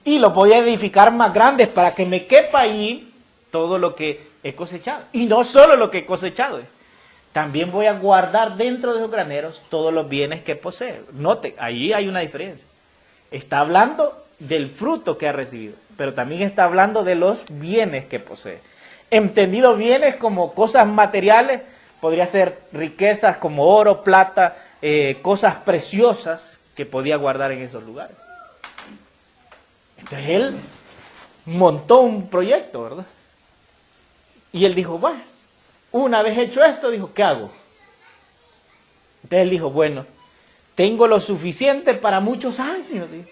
Y los voy a edificar más grandes para que me quepa ahí todo lo que he cosechado. Y no solo lo que he cosechado. También voy a guardar dentro de esos graneros todos los bienes que posee. Note, ahí hay una diferencia. Está hablando del fruto que ha recibido, pero también está hablando de los bienes que posee. Entendido bienes como cosas materiales, podría ser riquezas como oro, plata, cosas preciosas que podía guardar en esos lugares. Entonces él montó un proyecto, ¿verdad? Y él dijo, bueno, una vez hecho esto, dijo, ¿qué hago? Entonces él dijo, bueno, tengo lo suficiente para muchos años. Dijo.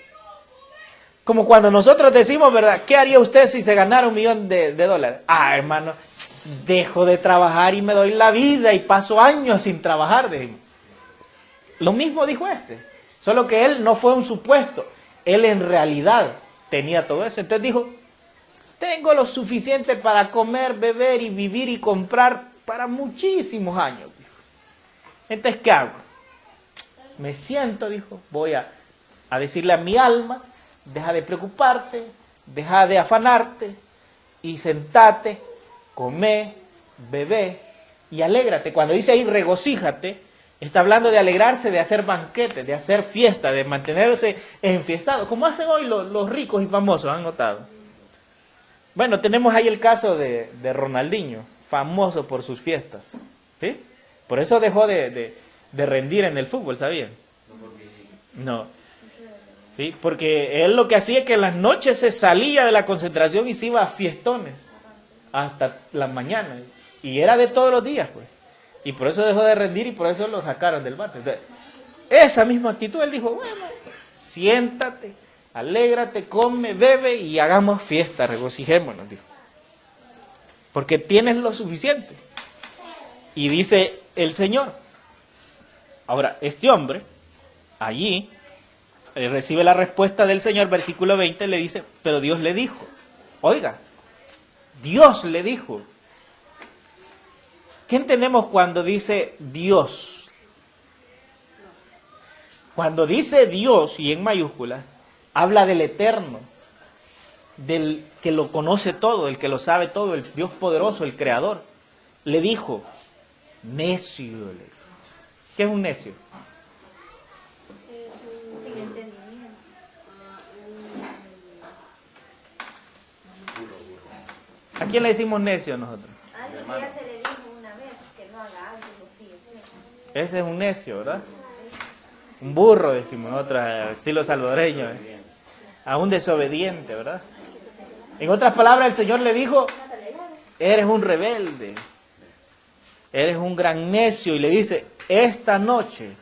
Como cuando nosotros decimos, ¿verdad? ¿Qué haría usted si se ganara $1,000,000 de dólares? Ah, hermano, dejo de trabajar y me doy la vida y paso años sin trabajar. Dijimos. Lo mismo dijo este, solo que él no fue un supuesto, él en realidad tenía todo eso. Entonces dijo, tengo lo suficiente para comer, beber y vivir y comprar para muchísimos años. Dijo. Entonces, ¿qué hago? Me siento, dijo, voy a decirle a mi alma, deja de preocuparte, deja de afanarte y sentate, come, bebé y alégrate. Cuando dice ahí regocíjate, está hablando de alegrarse, de hacer banquetes, de hacer fiesta, de mantenerse enfiestado, como hacen hoy los ricos y famosos, ¿han notado? Bueno, tenemos ahí el caso de Ronaldinho, famoso por sus fiestas, ¿sí? Por eso dejó de rendir en el fútbol, ¿sabían? No. ¿Sí? Porque él lo que hacía es que en las noches se salía de la concentración y se iba a fiestones hasta las mañanas. Y era de todos los días, pues. Y por eso dejó de rendir y por eso lo sacaron del Barça. Entonces, esa misma actitud, él dijo, bueno, siéntate, alégrate, come, bebe y hagamos fiesta, regocijémonos, dijo. Porque tienes lo suficiente. Y dice el Señor. Ahora, este hombre, allí, recibe la respuesta del Señor, versículo 20, le dice, pero Dios le dijo. Oiga, Dios le dijo. ¿Qué entendemos cuando dice Dios? Cuando dice Dios, y en mayúsculas, habla del Eterno, del que lo conoce todo, el que lo sabe todo, el Dios poderoso, el Creador. Le dijo, necio. Le dijo. ¿Qué es un necio? Sin entendimiento. ¿A quién le decimos necio nosotros? Alguien que ya se le dijo una vez que no haga algo y lo sigue haciendo. Ese es un necio, ¿verdad? Un burro, decimos nosotros, estilo salvadoreño. A un desobediente, ¿verdad? En otras palabras, el Señor le dijo, eres un rebelde, eres un gran necio, y le dice, esta noche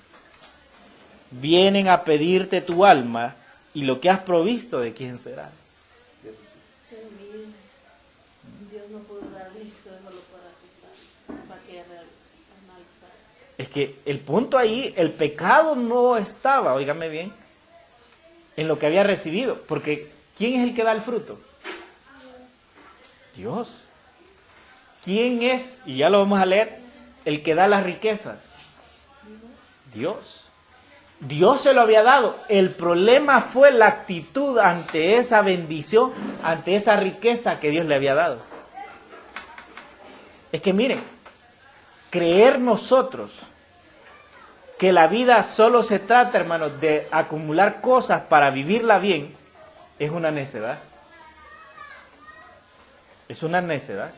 vienen a pedirte tu alma y lo que has provisto, ¿de quién será? Dios no pudo dar listo solo para asustar, para que analizar. Es que el punto ahí, el pecado no estaba, óigame bien, en lo que había recibido, porque ¿quién es el que da el fruto? Dios. ¿Quién es, y ya lo vamos a leer, el que da las riquezas? Dios. Dios se lo había dado. El problema fue la actitud ante esa bendición, ante esa riqueza que Dios le había dado. Es que miren, creer nosotros que la vida solo se trata, hermanos, de acumular cosas para vivirla bien, es una necedad. Es una necedad.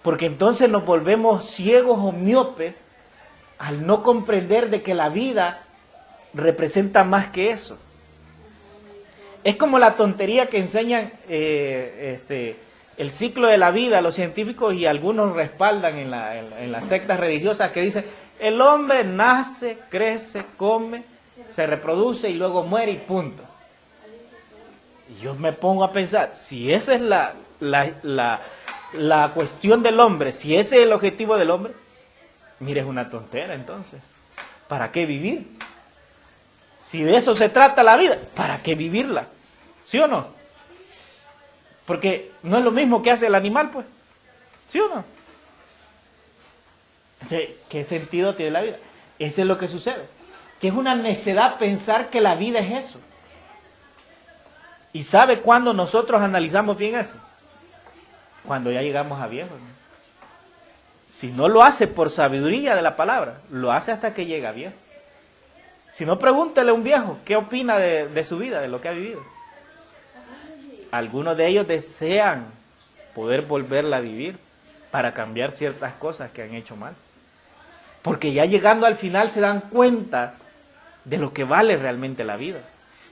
Porque entonces nos volvemos ciegos o miopes al no comprender de que la vida representa más que eso. Es como la tontería que enseñan el ciclo de la vida, los científicos, y algunos respaldan en las sectas religiosas que dicen, el hombre nace, crece, come, se reproduce y luego muere y punto. Y yo me pongo a pensar, si esa es la cuestión del hombre, si ese es el objetivo del hombre, mire, es una tontera entonces. ¿Para qué vivir? Si de eso se trata la vida, ¿para qué vivirla? ¿Sí o no? Porque no es lo mismo que hace el animal, pues. ¿Sí o no? Entonces, ¿qué sentido tiene la vida? Eso es lo que sucede. Que es una necedad pensar que la vida es eso. ¿Y sabe cuándo nosotros analizamos bien eso? Cuando ya llegamos a viejos, ¿no? Si no lo hace por sabiduría de la palabra, lo hace hasta que llega viejo. Si no, pregúntele a un viejo qué opina de su vida, de lo que ha vivido. Algunos de ellos desean poder volverla a vivir para cambiar ciertas cosas que han hecho mal. Porque ya llegando al final se dan cuenta de lo que vale realmente la vida.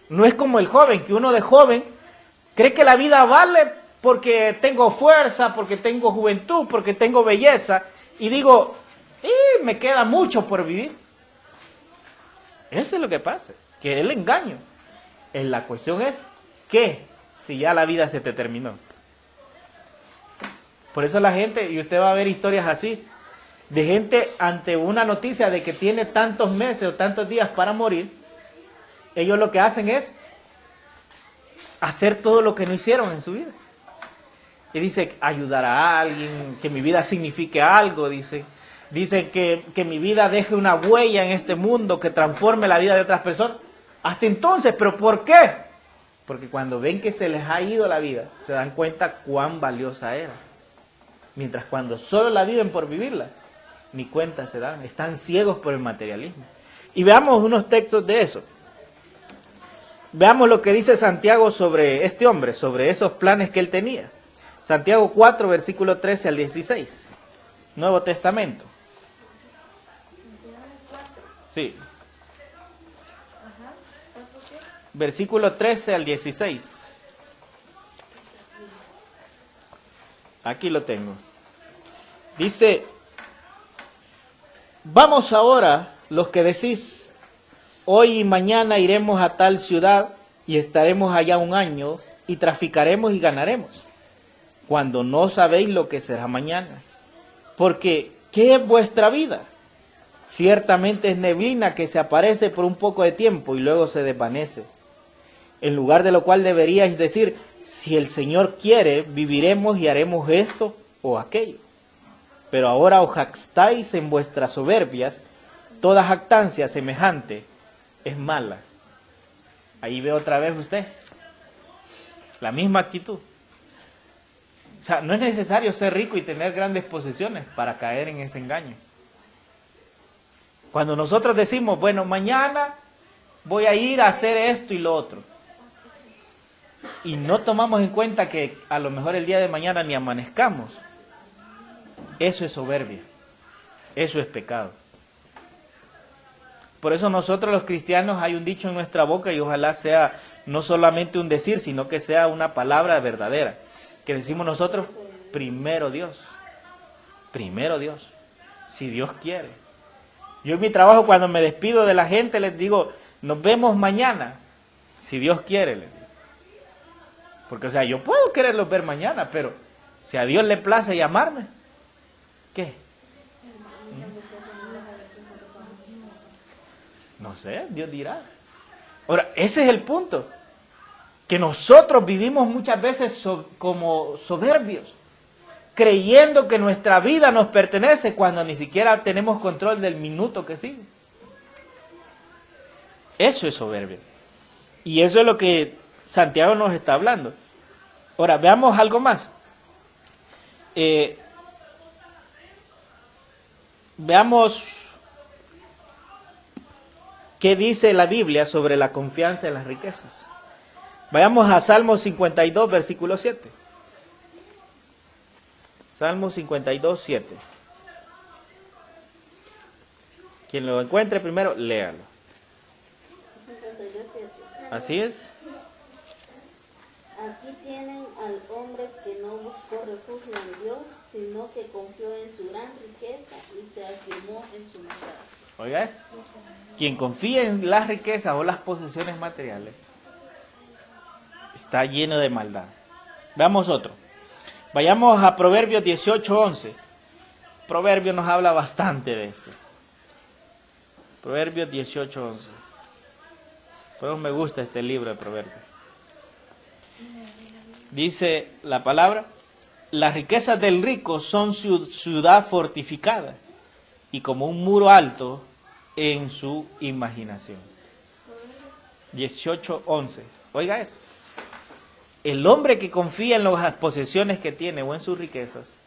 No es como el joven, que uno de joven cree que la vida vale porque tengo fuerza, porque tengo juventud, porque tengo belleza, y digo, me queda mucho por vivir. Eso es lo que pasa, que es el engaño. La cuestión es, ¿qué? Si ya la vida se te terminó. Por eso la gente, y usted va a ver historias así, de gente ante una noticia de que tiene tantos meses o tantos días para morir, ellos lo que hacen es hacer todo lo que no hicieron en su vida. Y dice, ayudar a alguien, que mi vida signifique algo, dice, dicen que mi vida deje una huella en este mundo, que transforme la vida de otras personas. Hasta entonces, ¿pero por qué? Porque cuando ven que se les ha ido la vida, se dan cuenta cuán valiosa era. Mientras cuando solo la viven por vivirla, ni cuenta se dan, están ciegos por el materialismo. Y veamos unos textos de eso. Veamos lo que dice Santiago sobre este hombre, sobre esos planes que él tenía. Santiago 4, versículo 13 al 16. Nuevo Testamento. Sí. Versículo 13 al 16. Aquí lo tengo. Dice: vamos ahora, los que decís, hoy y mañana iremos a tal ciudad y estaremos allá un año y traficaremos y ganaremos, cuando no sabéis lo que será mañana. Porque, ¿qué es vuestra vida? Ciertamente es neblina que se aparece por un poco de tiempo y luego se desvanece. En lugar de lo cual deberíais decir: si el Señor quiere, viviremos y haremos esto o aquello. Pero ahora os jactáis en vuestras soberbias. Toda jactancia semejante es mala. Ahí ve otra vez usted la misma actitud. O sea, no es necesario ser rico y tener grandes posesiones para caer en ese engaño. Cuando nosotros decimos, bueno, mañana voy a ir a hacer esto y lo otro, y no tomamos en cuenta que a lo mejor el día de mañana ni amanezcamos, eso es soberbia, eso es pecado. Por eso nosotros los cristianos, hay un dicho en nuestra boca, y ojalá sea no solamente un decir, sino que sea una palabra verdadera, que decimos nosotros: primero Dios, si Dios quiere. Yo en mi trabajo, cuando me despido de la gente, les digo: nos vemos mañana, si Dios quiere, les digo. Porque, o sea, yo puedo quererlos ver mañana, pero si a Dios le place llamarme, ¿qué? No sé, Dios dirá. Ahora, ese es el punto, que nosotros vivimos muchas veces como soberbios, creyendo que nuestra vida nos pertenece cuando ni siquiera tenemos control del minuto que sigue. Eso es soberbia. Y eso es lo que Santiago nos está hablando. Ahora, veamos algo más. Veamos qué dice la Biblia sobre la confianza en las riquezas. Vayamos a Salmo 52, versículo 7. Salmo 52, 7. Quien lo encuentre primero, léalo. 52, 7. Así es. Aquí tienen al hombre que no buscó refugio en Dios, sino que confió en su gran riqueza y se afirmó en su maldad. Oiga eso. Quien confía en las riquezas o las posesiones materiales está lleno de maldad. Veamos otro. Vayamos a Proverbios 18:11. Proverbios nos habla bastante de esto. Proverbios 18:11. Por eso me gusta este libro de Proverbios. Dice la palabra: las riquezas del rico son ciudad fortificada y como un muro alto en su imaginación. 18:11. Oiga eso. El hombre que confía en las posesiones que tiene o en sus riquezas,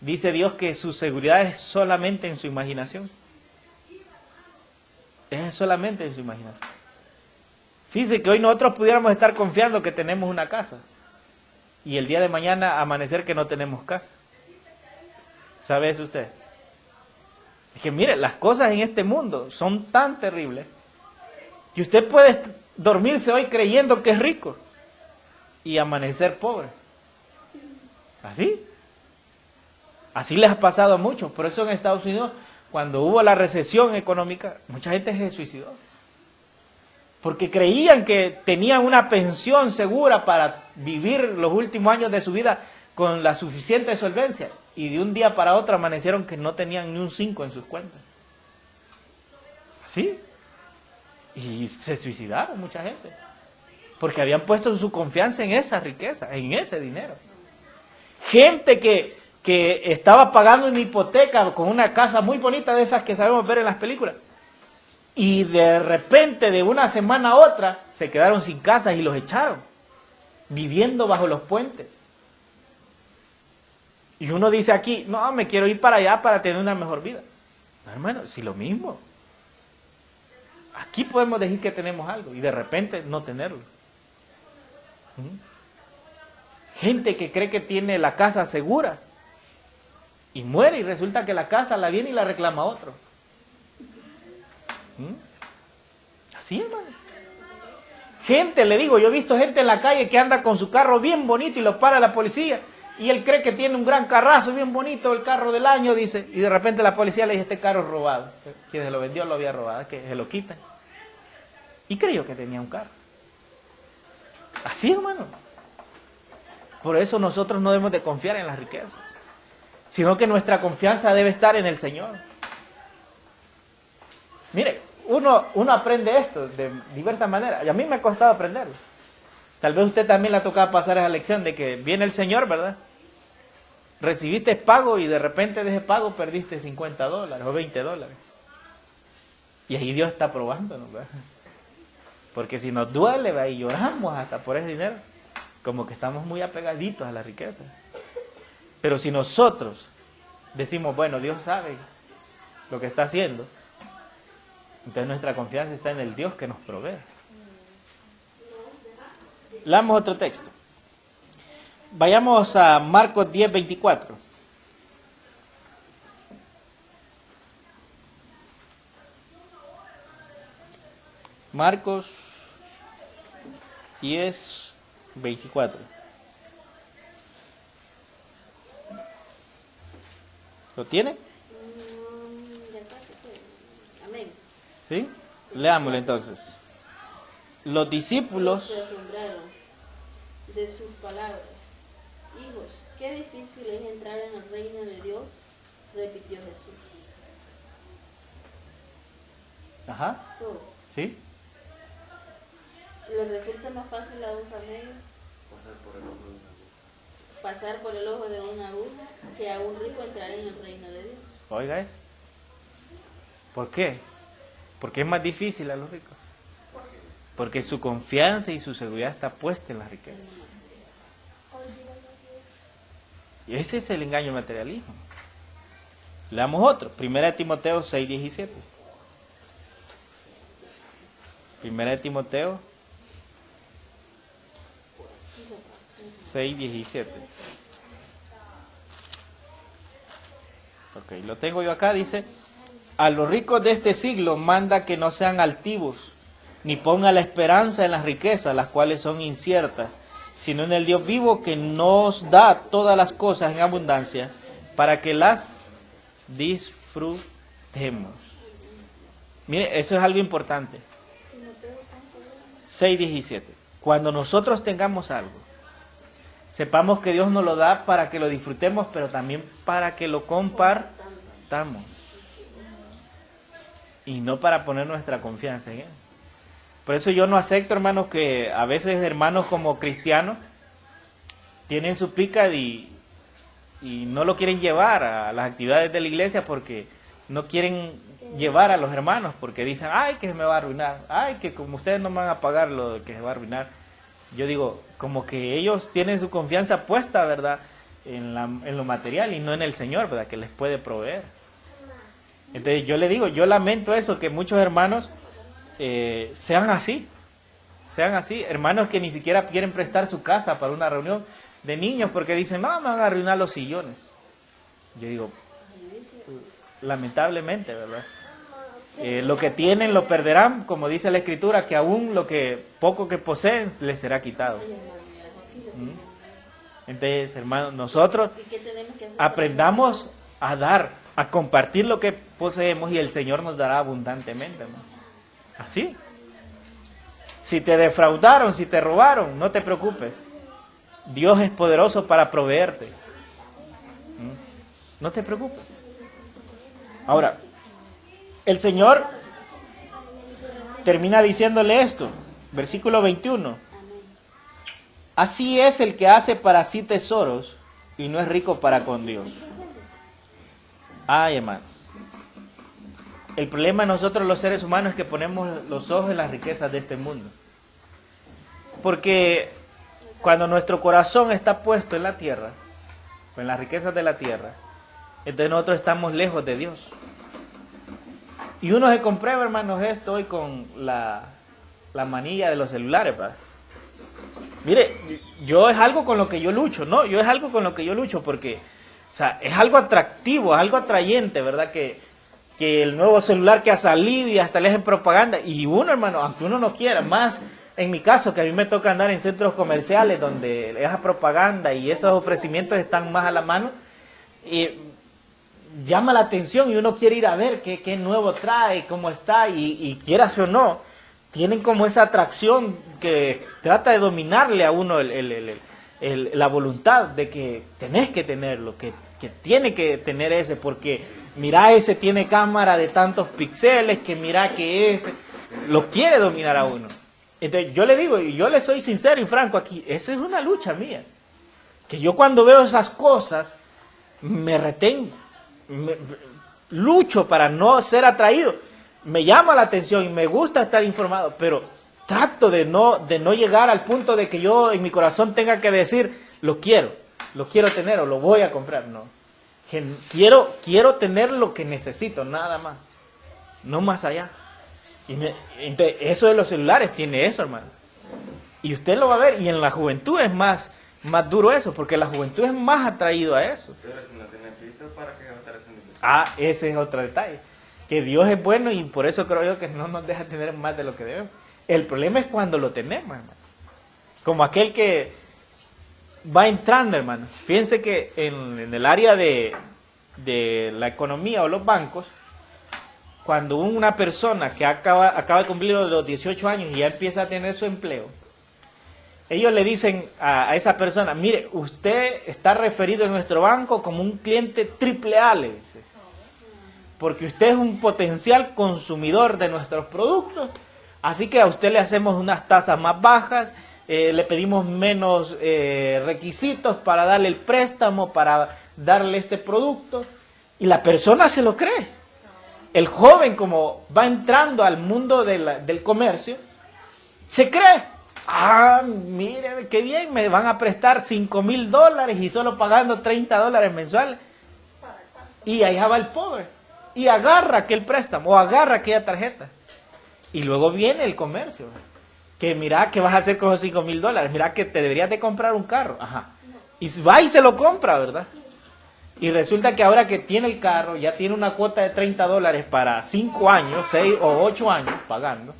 dice Dios que su seguridad es solamente en su imaginación. Es solamente en su imaginación. Fíjese que hoy nosotros pudiéramos estar confiando que tenemos una casa y el día de mañana amanecer que no tenemos casa. ¿Sabe eso usted? Es que mire, las cosas en este mundo son tan terribles que usted puede dormirse hoy creyendo que es rico y amanecer pobre. ¿Así? Así les ha pasado a muchos. Por eso en Estados Unidos, cuando hubo la recesión económica, mucha gente se suicidó. Porque creían que tenían una pensión segura para vivir los últimos años de su vida con la suficiente solvencia. Y de un día para otro amanecieron que no tenían ni un 5 en sus cuentas. ¿Así? Y se suicidaron mucha gente. Porque habían puesto su confianza en esa riqueza, en ese dinero. Gente que que estaba pagando una hipoteca con una casa muy bonita de esas que sabemos ver en las películas. Y de repente, de una semana a otra, se quedaron sin casas y los echaron, viviendo bajo los puentes. Y uno dice aquí, no, me quiero ir para allá para tener una mejor vida. No, hermano, si lo mismo. Aquí podemos decir que tenemos algo y de repente no tenerlo. Gente que cree que tiene la casa segura y muere y resulta que la casa la viene y la reclama otro. Así, hermano. Gente, le digo, yo he visto gente en la calle que anda con su carro bien bonito y lo para la policía y él cree que tiene un gran carrazo bien bonito, el carro del año, dice, y de repente la policía le dice, este carro es robado. Quien se lo vendió lo había robado, que se lo quitan. Y creyó que tenía un carro. Así, hermano. Por eso nosotros no debemos de confiar en las riquezas, sino que nuestra confianza debe estar en el Señor. Mire, uno aprende esto de diversas maneras, y a mí me ha costado aprenderlo. Tal vez usted también le ha tocado pasar esa lección de que viene el Señor, ¿verdad? Recibiste pago y de repente de ese pago perdiste $50 o $20. Y ahí Dios está probándonos, ¿verdad? Porque si nos duele, ¿verdad? Y lloramos hasta por ese dinero, como que estamos muy apegaditos a la riqueza. Pero si nosotros decimos, bueno, Dios sabe lo que está haciendo, entonces nuestra confianza está en el Dios que nos provee. Leamos otro texto. Vayamos a Marcos 10:24. Marcos 10:24. ¿Lo tiene? Amén. ¿Sí? Leámoslo entonces. Los discípulos Se asombraron de sus palabras. Hijos, qué difícil es entrar en el reino de Dios, repitió Jesús. Ajá. Todo. ¿Sí? ¿Le resulta más fácil a un camello pasar por el ojo de una aguja que a un rico entrar en el reino de Dios? Oiga eso. ¿Por qué? Porque es más difícil a los ricos. Porque su confianza y su seguridad está puesta en la riqueza. Y ese es el engaño materialismo. Leamos otro. 1 Timoteo 6:17. 1 Timoteo 6:17. Ok, lo tengo yo acá, dice: a los ricos de este siglo manda que no sean altivos, ni pongan la esperanza en las riquezas, las cuales son inciertas, sino en el Dios vivo que nos da todas las cosas en abundancia, para que las disfrutemos. Mire, eso es algo importante. 6:17. Cuando nosotros tengamos algo, sepamos que Dios nos lo da para que lo disfrutemos, pero también para que lo compartamos. Y no para poner nuestra confianza en Él. Por eso yo no acepto, hermanos, que a veces hermanos como cristianos tienen su picad y no lo quieren llevar a las actividades de la iglesia porque no quieren llevar a los hermanos, porque dicen, ay, que se me va a arruinar, ay, que como ustedes no me van a pagar lo que se va a arruinar. Yo digo, como que ellos tienen su confianza puesta, ¿verdad?, en lo material y no en el Señor, ¿verdad?, que les puede proveer. Entonces yo le digo, yo lamento eso, que muchos hermanos sean así, hermanos que ni siquiera quieren prestar su casa para una reunión de niños porque dicen, no, me van a arruinar los sillones. Yo digo, lamentablemente, ¿verdad? Lo que tienen lo perderán, como dice la Escritura, que aún lo que poco que poseen les será quitado. Entonces, hermanos, nosotros aprendamos a dar, a compartir lo que poseemos y el Señor nos dará abundantemente, hermano. Así. Si te defraudaron, si te robaron, no te preocupes. Dios es poderoso para proveerte. No te preocupes. Ahora, el Señor termina diciéndole esto, versículo 21. Así es el que hace para sí tesoros y no es rico para con Dios. Ay, hermano. El problema de nosotros los seres humanos es que ponemos los ojos en las riquezas de este mundo. Porque cuando nuestro corazón está puesto en la tierra, en las riquezas de la tierra, entonces nosotros estamos lejos de Dios. Y uno se comprueba, hermanos, esto hoy con la manilla de los celulares, ¿verdad? Mire, yo es algo con lo que yo lucho, ¿no? Yo es algo con lo que yo lucho porque, o sea, es algo atractivo, es algo atrayente, ¿verdad? Que el nuevo celular que ha salido y hasta le hacen propaganda. Y uno, hermano, aunque uno no quiera, más en mi caso, que a mí me toca andar en centros comerciales donde esa propaganda y esos ofrecimientos están más a la mano, llama la atención y uno quiere ir a ver qué nuevo trae, cómo está, y quieras o no, tienen como esa atracción que trata de dominarle a uno la voluntad de que tenés que tenerlo, que tiene que tener ese, porque mira, ese tiene cámara de tantos píxeles, que mira que ese, lo quiere dominar a uno. Entonces yo le digo, y yo le soy sincero y franco aquí, esa es una lucha mía, que yo cuando veo esas cosas me retengo, lucho para no ser atraído, me llama la atención y me gusta estar informado, pero trato de no llegar al punto de que yo en mi corazón tenga que decir, lo quiero tener o lo voy a comprar, no. Quiero tener lo que necesito, nada más, no más allá. Entonces, eso de los celulares tiene eso, hermano. Y usted lo va a ver, y en la juventud es más duro eso, porque la juventud es más atraído a eso. Pero si no tiene Cristo, ¿para qué gastar ese dinero? Ah, ese es otro detalle. Que Dios es bueno y por eso creo yo que no nos deja tener más de lo que debemos. El problema es cuando lo tenemos, hermano. Como aquel que va entrando, hermano. Fíjense que en el área de la economía o los bancos, cuando una persona que acaba de cumplir los 18 años y ya empieza a tener su empleo, ellos le dicen a esa persona, mire, usted está referido en nuestro banco como un cliente AAA, le dice, porque usted es un potencial consumidor de nuestros productos, así que a usted le hacemos unas tasas más bajas, le pedimos menos requisitos para darle el préstamo, para darle este producto, y la persona se lo cree. El joven, como va entrando al mundo del comercio, se cree, mire, qué bien, me van a prestar $5,000 y solo pagando $30 mensuales. Y allá va el pobre, y agarra aquel préstamo, o agarra aquella tarjeta. Y luego viene el comercio, que mira, ¿qué vas a hacer con los $5,000? Mira que te deberías de comprar un carro. Ajá. Y va y se lo compra, ¿verdad? Y resulta que ahora que tiene el carro, ya tiene una cuota de $30 para 5 años, 6 o 8 años pagando.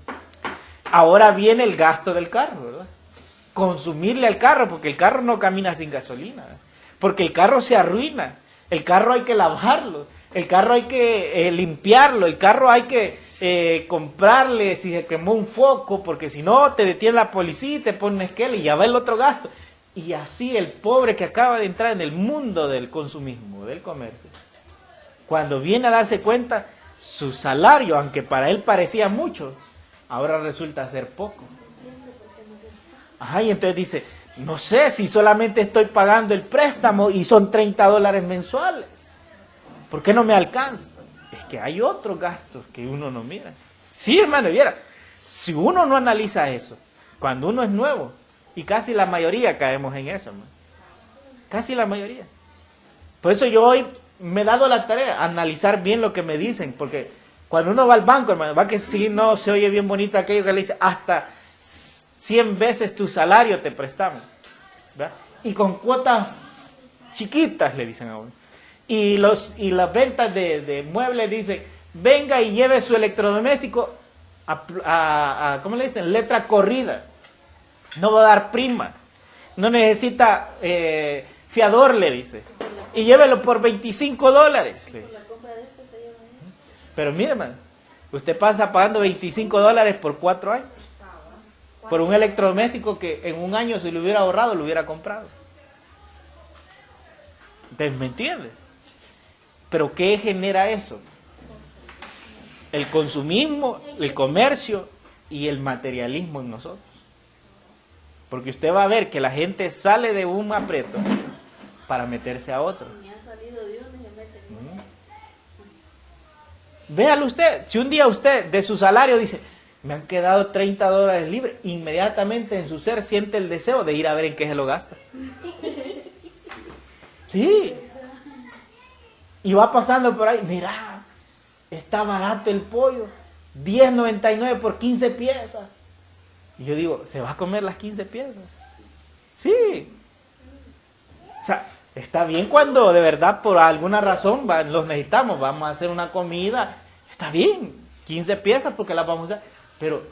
Ahora viene el gasto del carro, ¿verdad? Consumirle al carro, porque el carro no camina sin gasolina, ¿verdad? Porque el carro se arruina, el carro hay que lavarlo, el carro hay que limpiarlo, el carro hay que comprarle si se quemó un foco, porque si no te detiene la policía y te pone un esquela y ya va el otro gasto. Y así el pobre que acaba de entrar en el mundo del consumismo, del comercio, cuando viene a darse cuenta, su salario, aunque para él parecía mucho, ahora resulta ser poco. Ajá, y entonces dice, no sé si solamente estoy pagando el préstamo y son $30 mensuales. ¿Por qué no me alcanza? Es que hay otros gastos que uno no mira. Sí, hermano, viera, si uno no analiza eso, cuando uno es nuevo, y casi la mayoría caemos en eso, hermano. Casi la mayoría. Por eso yo hoy me he dado la tarea, analizar bien lo que me dicen, porque cuando uno va al banco, hermano, va que sí, no, se oye bien bonito aquello que le dice, hasta 100 veces tu salario te prestamos, ¿verdad? Y con cuotas chiquitas le dicen a uno. Y las ventas de muebles dicen, venga y lleve su electrodoméstico ¿cómo le dicen? Letra corrida. No va a dar prima. No necesita fiador, le dice. Y llévelo por $25. Le dice. Pero mire, hermano, usted pasa pagando $25 por 4 años. Por un electrodoméstico que en un año, si lo hubiera ahorrado, lo hubiera comprado. Entonces, ¿me entiendes? Pero ¿qué genera eso? El consumismo, el comercio y el materialismo en nosotros. Porque usted va a ver que la gente sale de un aprieto para meterse a otro. Me ha salido de uno y me meten en otro. Véalo usted, si un día usted de su salario dice, me han quedado $30 libres, inmediatamente en su ser siente el deseo de ir a ver en qué se lo gasta. Sí. Y va pasando por ahí, mira, está barato el pollo, $10.99 por 15 piezas. Y yo digo, ¿se va a comer las 15 piezas? Sí. O sea, está bien cuando de verdad por alguna razón los necesitamos, vamos a hacer una comida, está bien, 15 piezas porque las vamos a usar, pero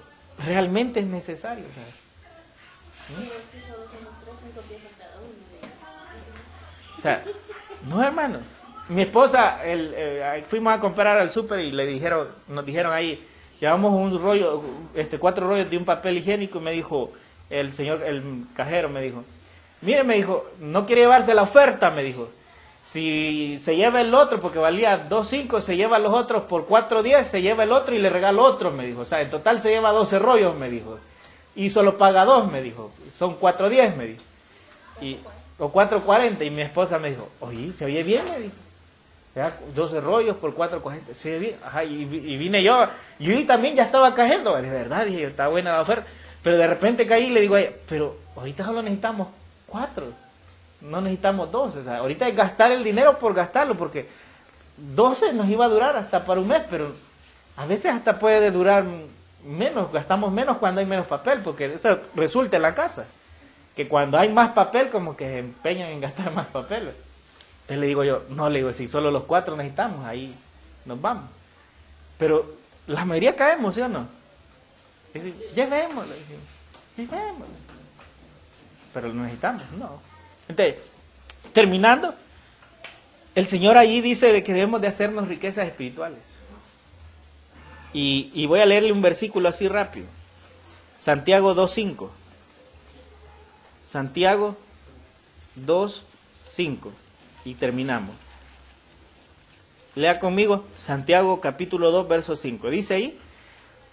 realmente es necesario, ¿sabes? Sí, sí, solo somos 3-5 piezas cada uno. O sea, no, hermano. Mi esposa, fuimos a comprar al súper y nos dijeron ahí, llevamos un rollo, 4 rollos de un papel higiénico, y me dijo el cajero me dijo, mire, me dijo, no quiere llevarse la oferta, me dijo, si se lleva el otro, porque valía $2.5, se lleva los otros por $4.10, se lleva el otro y le regalo otro, me dijo, o sea, en total se lleva 12 rollos, me dijo, y solo paga 2, me dijo, son $4.10, me dijo, o $4.40, y mi esposa me dijo, oye, ¿se oye bien?, me dijo, 12 rollos por $4.40, ¿se oye bien? Ajá, y vine yo también ya estaba cayendo, de verdad, dije yo, está buena la oferta, pero de repente caí y le digo a ella, pero ahorita solo necesitamos 4, no necesitamos 12, o sea, ahorita es gastar el dinero por gastarlo, porque 12 nos iba a durar hasta para un mes, pero a veces hasta puede durar menos, gastamos menos cuando hay menos papel, porque eso resulta en la casa, que cuando hay más papel como que se empeñan en gastar más papel. Entonces le digo yo, no, le digo, si solo los 4 necesitamos, ahí nos vamos. Pero la mayoría caemos, ¿sí o no? Es decir, llevémoslo, decimos, llevémoslo. Pero lo necesitamos, no. Entonces, terminando, el Señor ahí dice de que debemos de hacernos riquezas espirituales. Y voy a leerle un versículo así rápido. Santiago 2.5. Santiago 2.5. Y terminamos. Lea conmigo Santiago capítulo 2, verso 5. Dice ahí,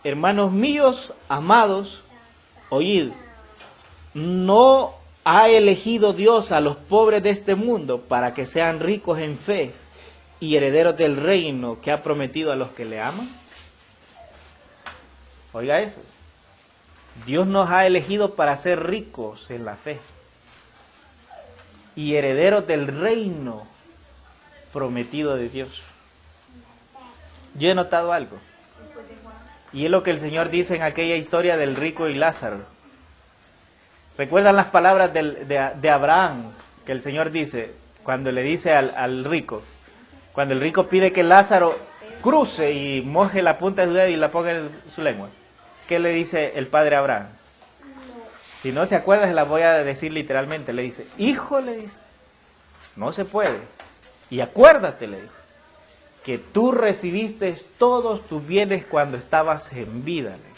hermanos míos, amados, oíd, no ha elegido Dios a los pobres de este mundo para que sean ricos en fe y herederos del reino que ha prometido a los que le aman. Oiga eso. Dios nos ha elegido para ser ricos en la fe y herederos del reino prometido de Dios. Yo he notado algo, y es lo que el Señor dice en aquella historia del rico y Lázaro. ¿Recuerdan las palabras de Abraham que el Señor dice cuando le dice al rico, cuando el rico pide que Lázaro cruce y moje la punta de su dedo y la ponga en su lengua? ¿Qué le dice el padre Abraham? Si no se acuerda, se la voy a decir literalmente. Le dice, hijo, le dice, no se puede. Y acuérdate, le dijo, que tú recibiste todos tus bienes cuando estabas en vida. Le dijo.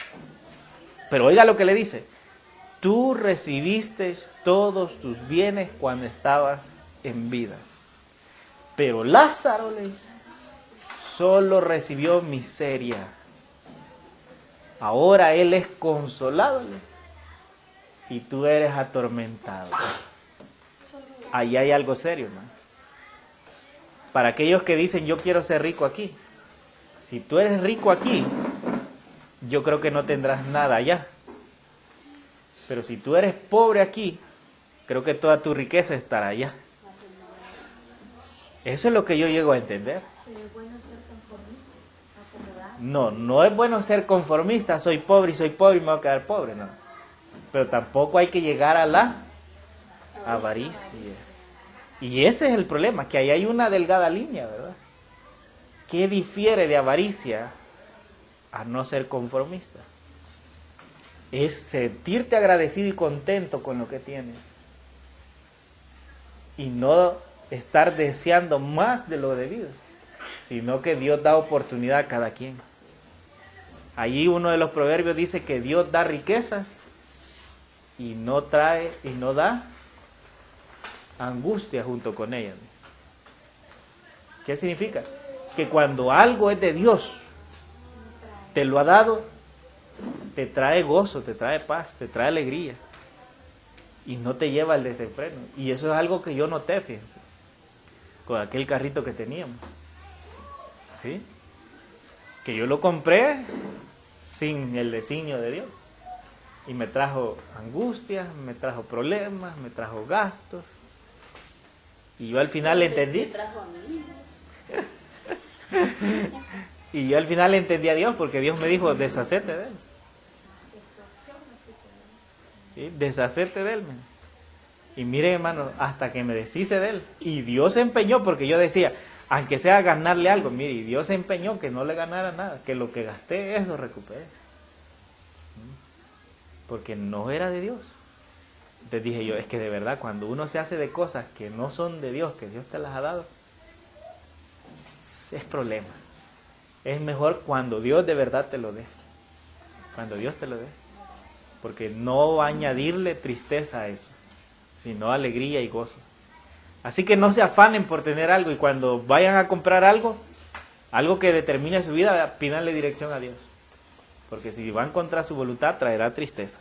Pero oiga lo que le dice, tú recibiste todos tus bienes cuando estabas en vida. Pero Lázaro, le dice, solo recibió miseria. Ahora él es consolado, le dice, y tú eres atormentado. Ahí hay algo serio, ¿no? Para aquellos que dicen, yo quiero ser rico aquí. Si tú eres rico aquí, yo creo que no tendrás nada allá. Pero si tú eres pobre aquí, creo que toda tu riqueza estará allá. Eso es lo que yo llego a entender. Pero es bueno ser conformista, acomodado. No, no es bueno ser conformista, soy pobre y me voy a quedar pobre, no. Pero tampoco hay que llegar a la avaricia. Y ese es el problema, que ahí hay una delgada línea, ¿verdad? ¿Qué difiere de avaricia a no ser conformista? Es sentirte agradecido y contento con lo que tienes. Y no estar deseando más de lo debido, sino que Dios da oportunidad a cada quien. Allí uno de los proverbios dice que Dios da riquezas y no da angustia junto con ellas. ¿Qué significa? Que cuando algo es de Dios, te lo ha dado, te trae gozo, te trae paz, te trae alegría. y no te lleva al desenfreno. Y eso es algo que yo noté, fíjense, con aquel carrito que teníamos. ¿Sí? Que yo lo compré sin el designio de Dios. Y me trajo angustias, me trajo problemas, me trajo gastos. Y yo al final entendí. Me trajo amigos. Y yo al final entendí a Dios, porque Dios me dijo, deshacete de él. ¿Sí? Deshacete de él. Y mire, hermano, hasta que me deshice de él. Y Dios se empeñó, porque yo decía, aunque sea ganarle algo, mire, y Dios se empeñó que no le ganara nada, que lo que gasté, eso recuperé. Porque no era de Dios. Entonces dije yo, es que de verdad, cuando uno se hace de cosas que no son de Dios, que Dios te las ha dado, es problema. Es mejor cuando Dios de verdad te lo dé. Cuando Dios te lo dé. Porque no añadirle tristeza a eso, sino alegría y gozo. Así que no se afanen por tener algo, y cuando vayan a comprar algo que determine su vida, pídanle dirección a Dios. Porque si van contra su voluntad, traerá tristeza.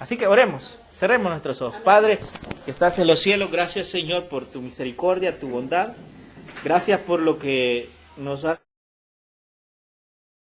Así que oremos, cerremos nuestros ojos. Padre, que estás en los cielos, gracias Señor por tu misericordia, tu bondad. Gracias por lo que nos has